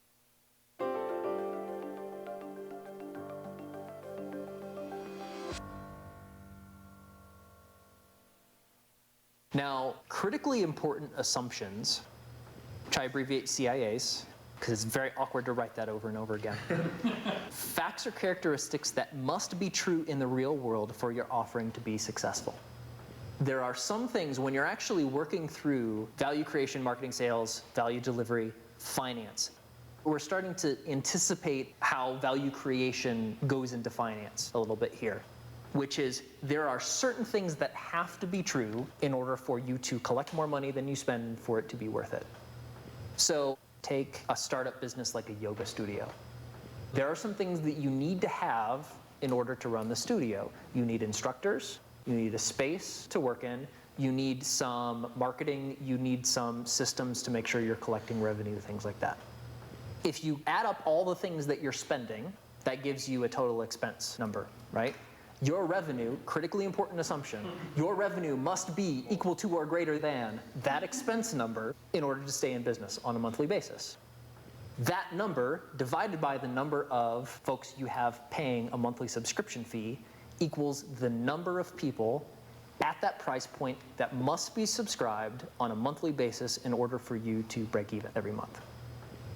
Now, critically important assumptions, which I abbreviate CIAs, because it's very awkward to write that over and over again. Facts or characteristics that must be true in the real world for your offering to be successful. There are some things when you're actually working through value creation, marketing, sales, value delivery, finance, we're starting to anticipate how value creation goes into finance a little bit here, which is there are certain things that have to be true in order for you to collect more money than you spend for it to be worth it. So take a startup business like a yoga studio. There are some things that you need to have in order to run the studio. You need instructors, you need a space to work in, you need some marketing, you need some systems to make sure you're collecting revenue, things like that. If you add up all the things that you're spending, that gives you a total expense number, right? Your revenue, critically important assumption, your revenue must be equal to or greater than that expense number in order to stay in business on a monthly basis. That number divided by the number of folks you have paying a monthly subscription fee equals the number of people at that price point that must be subscribed on a monthly basis in order for you to break even every month.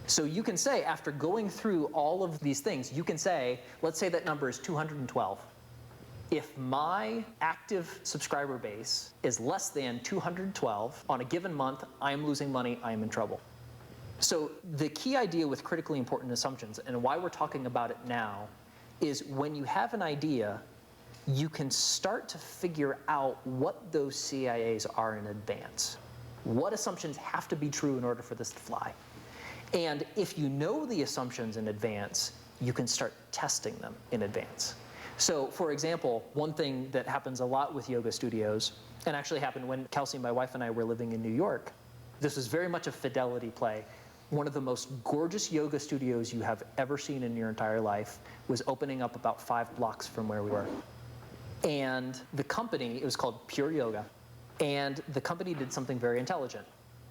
So you can say, after going through all of these things, you can say, let's say that number is 212. If my active subscriber base is less than 212 on a given month, I am losing money, I am in trouble. So the key idea with critically important assumptions, and why we're talking about it now, is when you have an idea, you can start to figure out what those CIAs are in advance. What assumptions have to be true in order for this to fly? And if you know the assumptions in advance, you can start testing them in advance. So, for example, one thing that happens a lot with yoga studios, and actually happened when Kelsey, my wife, and I were living in New York, this was very much a fidelity play. One of the most gorgeous yoga studios you have ever seen in your entire life was opening up about 5 blocks from where we were. And the company, it was called Pure Yoga, and the company did something very intelligent.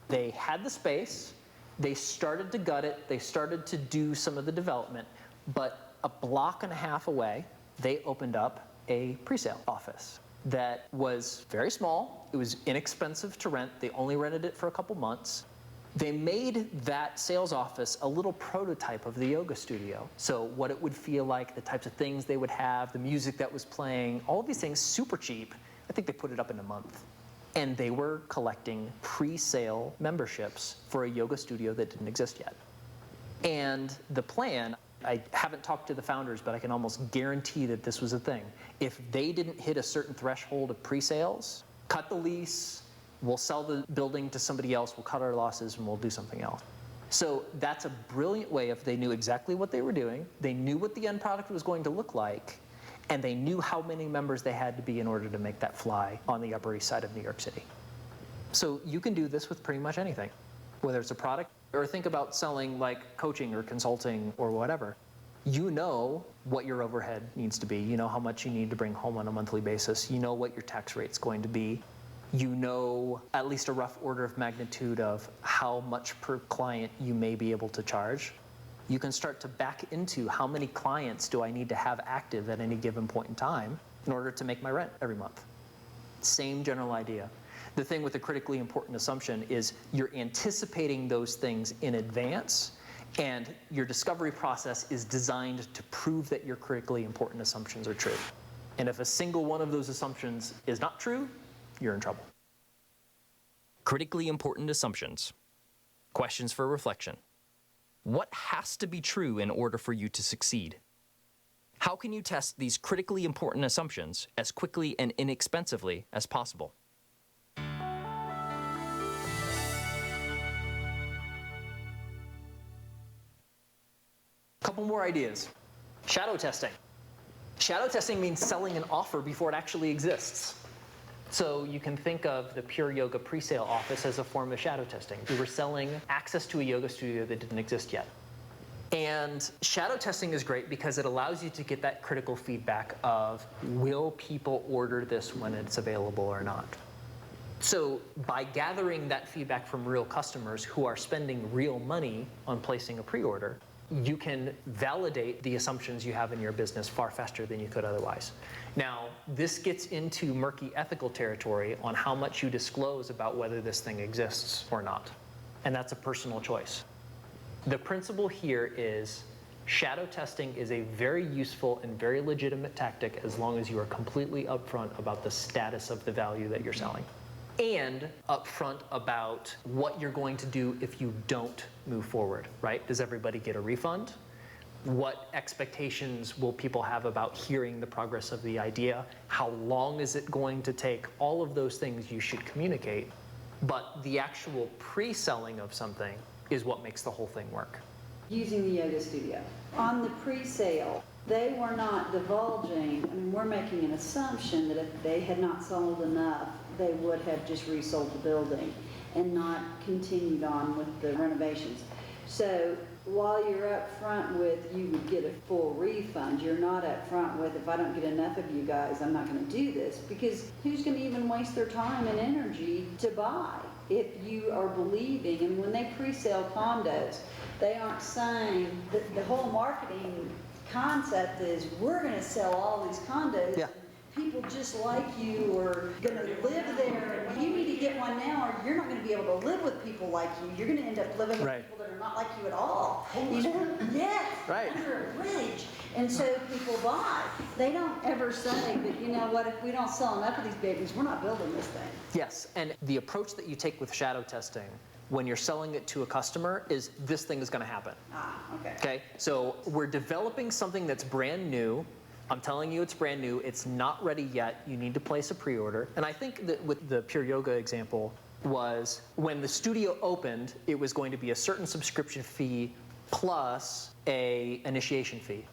They had the space, they started to gut it, they started to do some of the development, but a block and a half away, they opened up a pre-sale office that was very small. It was inexpensive to rent. They only rented it for a couple months. They made that sales office a little prototype of the yoga studio. So what it would feel like, the types of things they would have, the music that was playing, all of these things super cheap. I think they put it up in a month. And they were collecting pre-sale memberships for a yoga studio that didn't exist yet. And the plan, I haven't talked to the founders, but I can almost guarantee that this was a thing. If they didn't hit a certain threshold of pre-sales, cut the lease, we'll sell the building to somebody else, we'll cut our losses, and we'll do something else. So that's a brilliant way of, they knew exactly what they were doing, they knew what the end product was going to look like, and they knew how many members they had to be in order to make that fly on the Upper East Side of New York City. So you can do this with pretty much anything, whether it's a product, or think about selling like coaching or consulting or whatever. You know what your overhead needs to be. You know how much you need to bring home on a monthly basis. You know what your tax rate's going to be. You know at least a rough order of magnitude of how much per client you may be able to charge. you can start to back into how many clients do I need to have active at any given point in time in order to make my rent every month. Same general idea. The thing with the critically important assumption is you're anticipating those things in advance, and your discovery process is designed to prove that your critically important assumptions are true. And if a single one of those assumptions is not true, you're in trouble.
Critically important assumptions. Questions for reflection. What has to be true in order for you to succeed? How can you test these critically important assumptions as quickly and inexpensively as possible?
Couple more ideas. Shadow testing. Shadow testing means selling an offer before it actually exists. So you can think of the Pure Yoga pre-sale office as a form of shadow testing. We were selling access to a yoga studio that didn't exist yet. And shadow testing is great because it allows you to get that critical feedback of, will people order this when it's available or not? So by gathering that feedback from real customers who are spending real money on placing a pre-order, you can validate the assumptions you have in your business far faster than you could otherwise. Now, this gets into murky ethical territory on how much you disclose about whether this thing exists or not. And that's a personal choice. The principle here is shadow testing is a very useful and very legitimate tactic as long as you are completely upfront about the status of the value that you're selling. And upfront about what you're going to do if you don't move forward, right? Does everybody get a refund? What expectations will people have about hearing the progress of the idea? How long is it going to take? All of those things you should communicate. But the actual pre-selling of something is what makes the whole thing work.
Using the yoga studio. On the pre-sale, they were not divulging, I mean, we're making an assumption that if they had not sold enough, they would have just resold the building and not continued on with the renovations. So while you're up front with you would get a full refund, you're not up front with, if I don't get enough of you guys, I'm not going to do this, because who's going to even waste their time and energy to buy if you are believing? And when they pre-sale condos, they aren't saying that the whole marketing concept is we're going to sell all these condos.
Yeah.
People just like you are going to live there, and you need to get one now or you're not going to be able to live with people like you. You're going to end up living with
Right.
people that are not like you at all. You know? Yes,
Right.
under a bridge. And so people buy. They don't ever say, but you know what, if we don't sell enough of these babies, we're not building this thing.
Yes, and the approach that you take with shadow testing when you're selling it to a customer is this thing is going to happen.
Ah, okay.
Okay, so we're developing something that's brand new. I'm telling you it's brand new. It's not ready yet. You need to place a pre-order. And I think that with the Pure Yoga example was when the studio opened, it was going to be a certain subscription fee plus a initiation fee.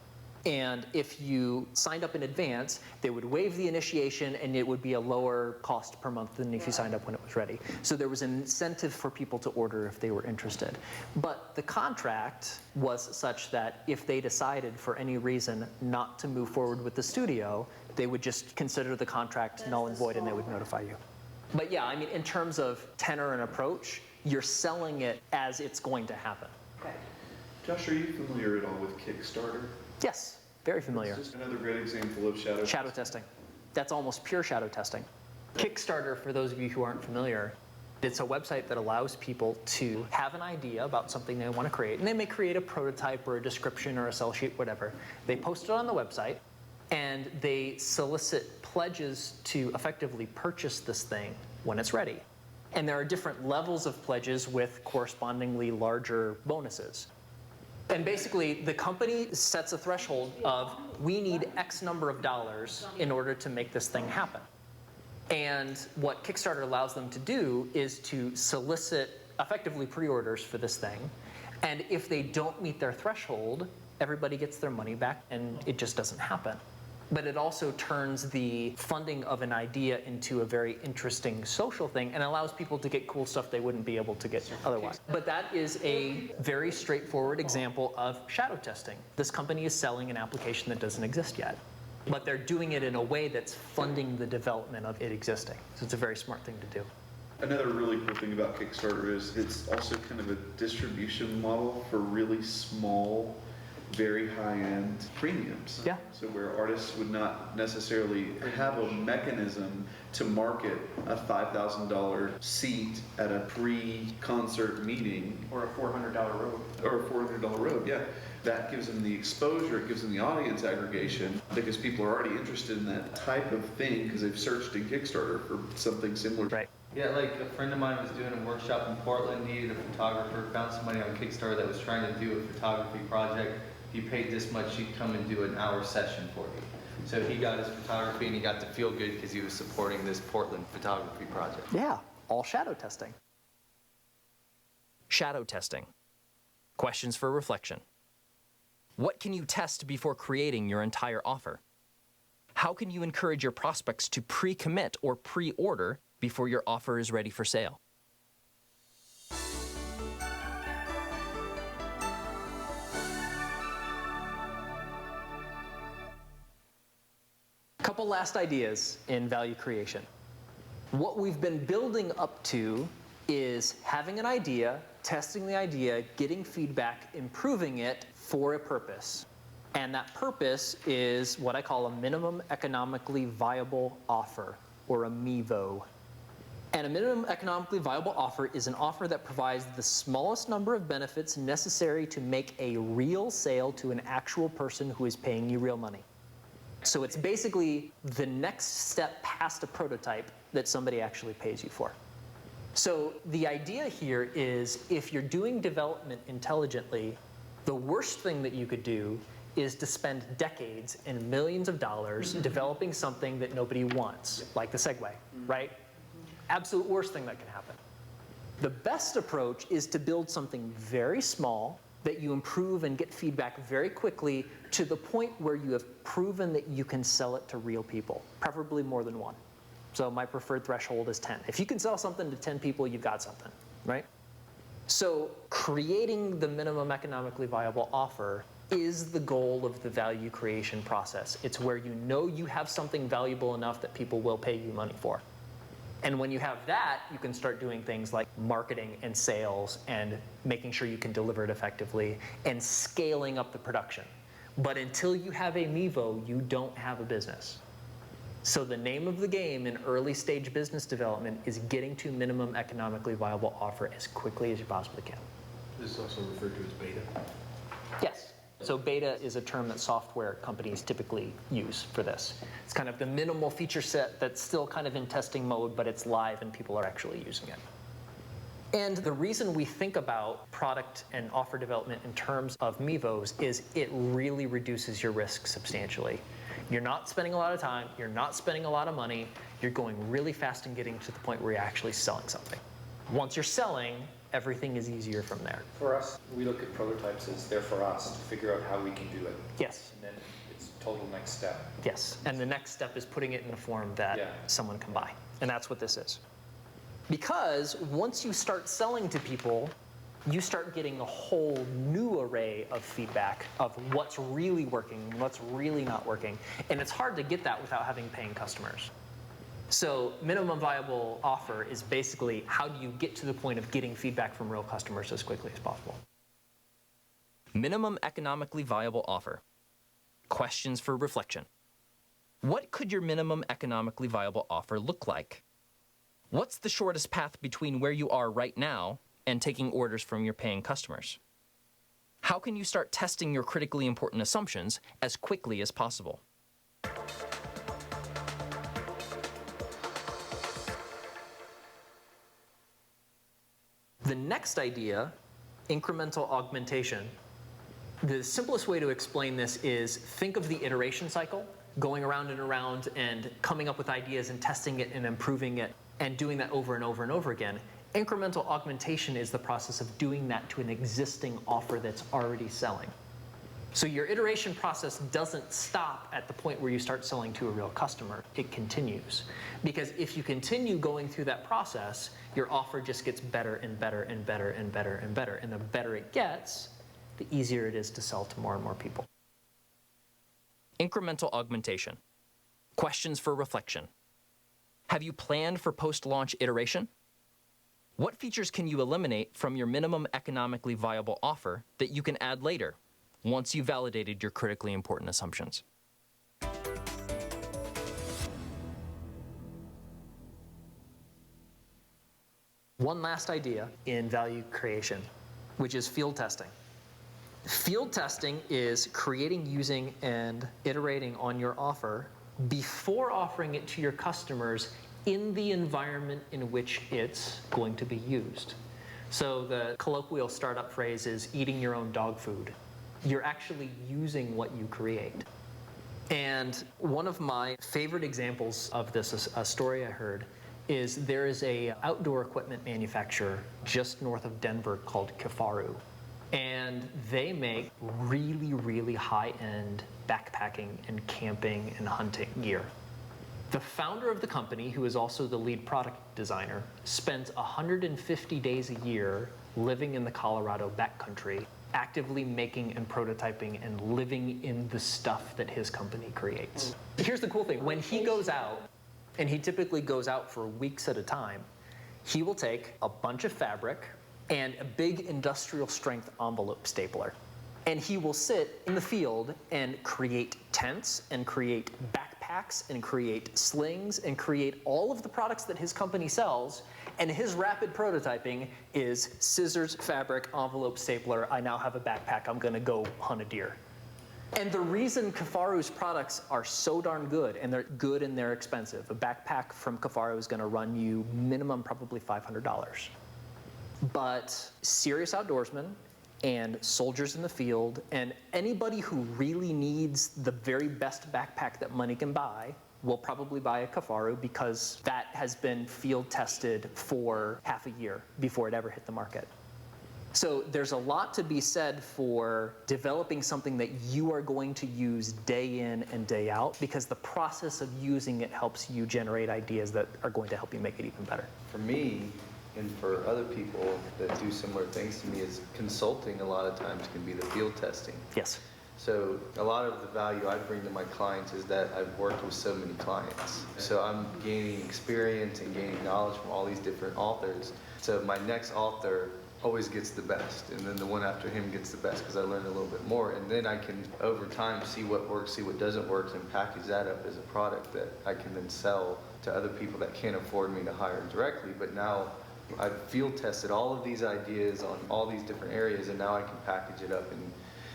And if you signed up in advance, they would waive the initiation and it would be a lower cost per month than if you signed up when it was ready. So there was an incentive for people to order if they were interested. But the contract was such that if they decided for any reason not to move forward with the studio, they would just consider the contract null and void and they would notify you. But yeah, I mean, in terms of tenor and approach, you're selling it as it's going to happen.
Okay.
Josh, are you familiar at all with Kickstarter?
Yes, very familiar.
It's just another great example of shadow
testing. That's almost pure shadow testing. Kickstarter, for those of you who aren't familiar, it's a website that allows people to have an idea about something they want to create, and they may create a prototype or a description or a sell sheet, whatever. They post it on the website, and they solicit pledges to effectively purchase this thing when it's ready. And there are different levels of pledges with correspondingly larger bonuses. And basically, the company sets a threshold of, we need X number of dollars in order to make this thing happen. And what Kickstarter allows them to do is to solicit effectively pre-orders for this thing. And if they don't meet their threshold, everybody gets their money back and it just doesn't happen. But it also turns the funding of an idea into a very interesting social thing and allows people to get cool stuff they wouldn't be able to get otherwise. But that is a very straightforward example of shadow testing. This company is selling an application that doesn't exist yet, but they're doing it in a way that's funding the development of it existing. So it's a very smart thing to do.
Another really cool thing about Kickstarter is it's also kind of a distribution model for really small, very high-end premiums.
Yeah.
So where artists would not necessarily have a mechanism to market a $5,000 seat at a pre-concert meeting.
Or a $400 robe.
Or a $400 robe, yeah. That gives them the exposure, it gives them the audience aggregation, because people are already interested in that type of thing because they've searched in Kickstarter for something similar.
Right.
Yeah, like a friend of mine was doing a workshop in Portland, needed a photographer, found somebody on Kickstarter that was trying to do a photography project. If you paid this much, she'd come and do an hour session for you. So he got his photography and he got to feel good because he was supporting this Portland photography project.
Yeah, all shadow testing.
Shadow testing. Questions for reflection. What can you test before creating your entire offer? How can you encourage your prospects to pre-commit or pre-order before your offer is ready for sale?
Couple last ideas in value creation. What we've been building up to is having an idea, testing the idea, getting feedback, improving it for a purpose. And that purpose is what I call a minimum economically viable offer, or a MIVO. And a minimum economically viable offer is an offer that provides the smallest number of benefits necessary to make a real sale to an actual person who is paying you real money. So it's basically the next step past a prototype that somebody actually pays you for. So the idea here is if you're doing development intelligently, the worst thing that you could do is to spend decades and millions of dollars developing something that nobody wants, like the Segway, right? Absolute worst thing that can happen. The best approach is to build something very small that you improve and get feedback very quickly to the point where you have proven that you can sell it to real people, preferably more than one. So my preferred threshold is 10. If you can sell something to 10 people, you've got something, right? So creating the minimum economically viable offer is the goal of the value creation process. It's where you know you have something valuable enough that people will pay you money for. And when you have that, you can start doing things like marketing and sales and making sure you can deliver it effectively and scaling up the production. But until you have a MIVO, you don't have a business. So the name of the game in early stage business development is getting to minimum economically viable offer as quickly as you possibly can.
This is also referred to as beta.
Yes. So beta is a term that software companies typically use for this. It's kind of the minimal feature set that's still kind of in testing mode, but it's live and people are actually using it. And the reason we think about product and offer development in terms of MIVOs is it really reduces your risk substantially. You're not spending a lot of time, you're not spending a lot of money, you're going really fast and getting to the point where you're actually selling something. Once you're selling, everything is easier from there.
For us, we look at prototypes as they're for us to figure out how we can do it.
Yes.
And then it's total next step.
Yes, and the next step is putting it in a form that someone can buy. And that's what this is. Because once you start selling to people, you start getting a whole new array of feedback of what's really working, what's really not working. And it's hard to get that without having paying customers. So minimum viable offer is basically how do you get to the point of getting feedback from real customers as quickly as possible.
Minimum economically viable offer. Questions for reflection. What could your minimum economically viable offer look like? What's the shortest path between where you are right now and taking orders from your paying customers? How can you start testing your critically important assumptions as quickly as possible?
The next idea, incremental augmentation, the simplest way to explain this is think of the iteration cycle, going around and coming up with ideas and testing it and improving it and doing that over and over and over again. Incremental augmentation is the process of doing that to an existing offer that's already selling. So your iteration process doesn't stop at the point where you start selling to a real customer. It continues. Because if you continue going through that process, your offer just gets better and better and better and better and better. And the better it gets, the easier it is to sell to more and more people.
Incremental augmentation. Questions for reflection. Have you planned for post-launch iteration? What features can you eliminate from your minimum economically viable offer that you can add later, once you've validated your critically important assumptions?
One last idea in value creation, which is field testing. Field testing is creating, using, and iterating on your offer before offering it to your customers in the environment in which it's going to be used. So the colloquial startup phrase is eating your own dog food. You're actually using what you create. And one of my favorite examples of this, a story I heard, is there is a outdoor equipment manufacturer just north of Denver called Kifaru. And they make really, really high-end backpacking and camping and hunting gear. The founder of the company, who is also the lead product designer, spends 150 days a year living in the Colorado backcountry, actively making and prototyping and living in the stuff that his company creates. Here's the cool thing. When he goes out, and he typically goes out for weeks at a time, he will take a bunch of fabric and a big industrial strength envelope stapler. And he will sit in the field and create tents and create backpacks and create slings and create all of the products that his company sells. And his rapid prototyping is scissors, fabric, envelope stapler. I now have a backpack. I'm going to go hunt a deer. And the reason Kifaru's products are so darn good, and they're good and they're expensive, a backpack from Kifaru is going to run you minimum probably $500. But serious outdoorsmen and soldiers in the field and anybody who really needs the very best backpack that money can buy will probably buy a Kifaru because that has been field tested for half a year before it ever hit the market. So there's a lot to be said for developing something that you are going to use day in and day out, because the process of using it helps you generate ideas that are going to help you make it even better.
For me, and for other people that do similar things to me, is consulting a lot of times can be the field testing.
Yes.
So a lot of the value I bring to my clients is that I've worked with so many clients. So I'm gaining experience and gaining knowledge from all these different authors. So my next author always gets the best, and then the one after him gets the best because I learned a little bit more, and then I can over time see what works, see what doesn't work, and package that up as a product that I can then sell to other people that can't afford me to hire directly. But now I've field tested all of these ideas on all these different areas, and now I can package it up. And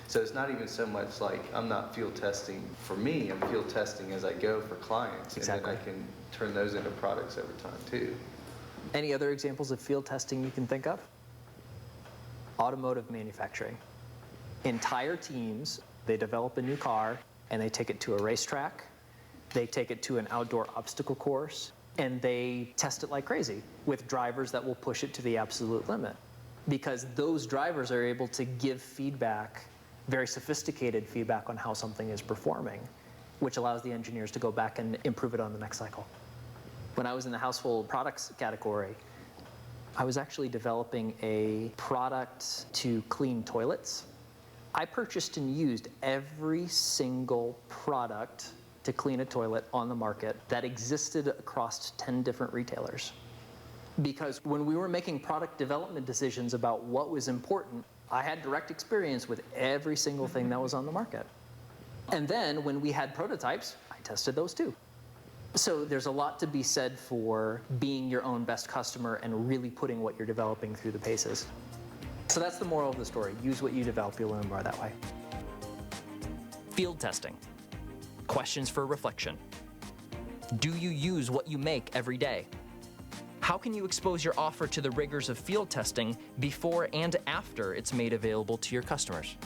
so it's not even so much like I'm not field testing for me, I'm field testing as I go for clients.
Exactly.
And then I can turn those into products over time too.
Any other examples of field testing you can think of? Automotive manufacturing. Entire teams, they develop a new car and they take it to a racetrack, they take it to an outdoor obstacle course, and they test it like crazy with drivers that will push it to the absolute limit. Because those drivers are able to give feedback, very sophisticated feedback on how something is performing, which allows the engineers to go back and improve it on the next cycle. When I was in the household products category, I was actually developing a product to clean toilets. I purchased and used every single product to clean a toilet on the market that existed across 10 different retailers. Because when we were making product development decisions about what was important, I had direct experience with every single thing that was on the market. And then when we had prototypes, I tested those too. So there's a lot to be said for being your own best customer and really putting what you're developing through the paces. So that's the moral of the story. Use what you develop, you'll learn more that way.
Field testing. Questions for reflection. Do you use what you make every day? How can you expose your offer to the rigors of field testing before and after it's made available to your customers?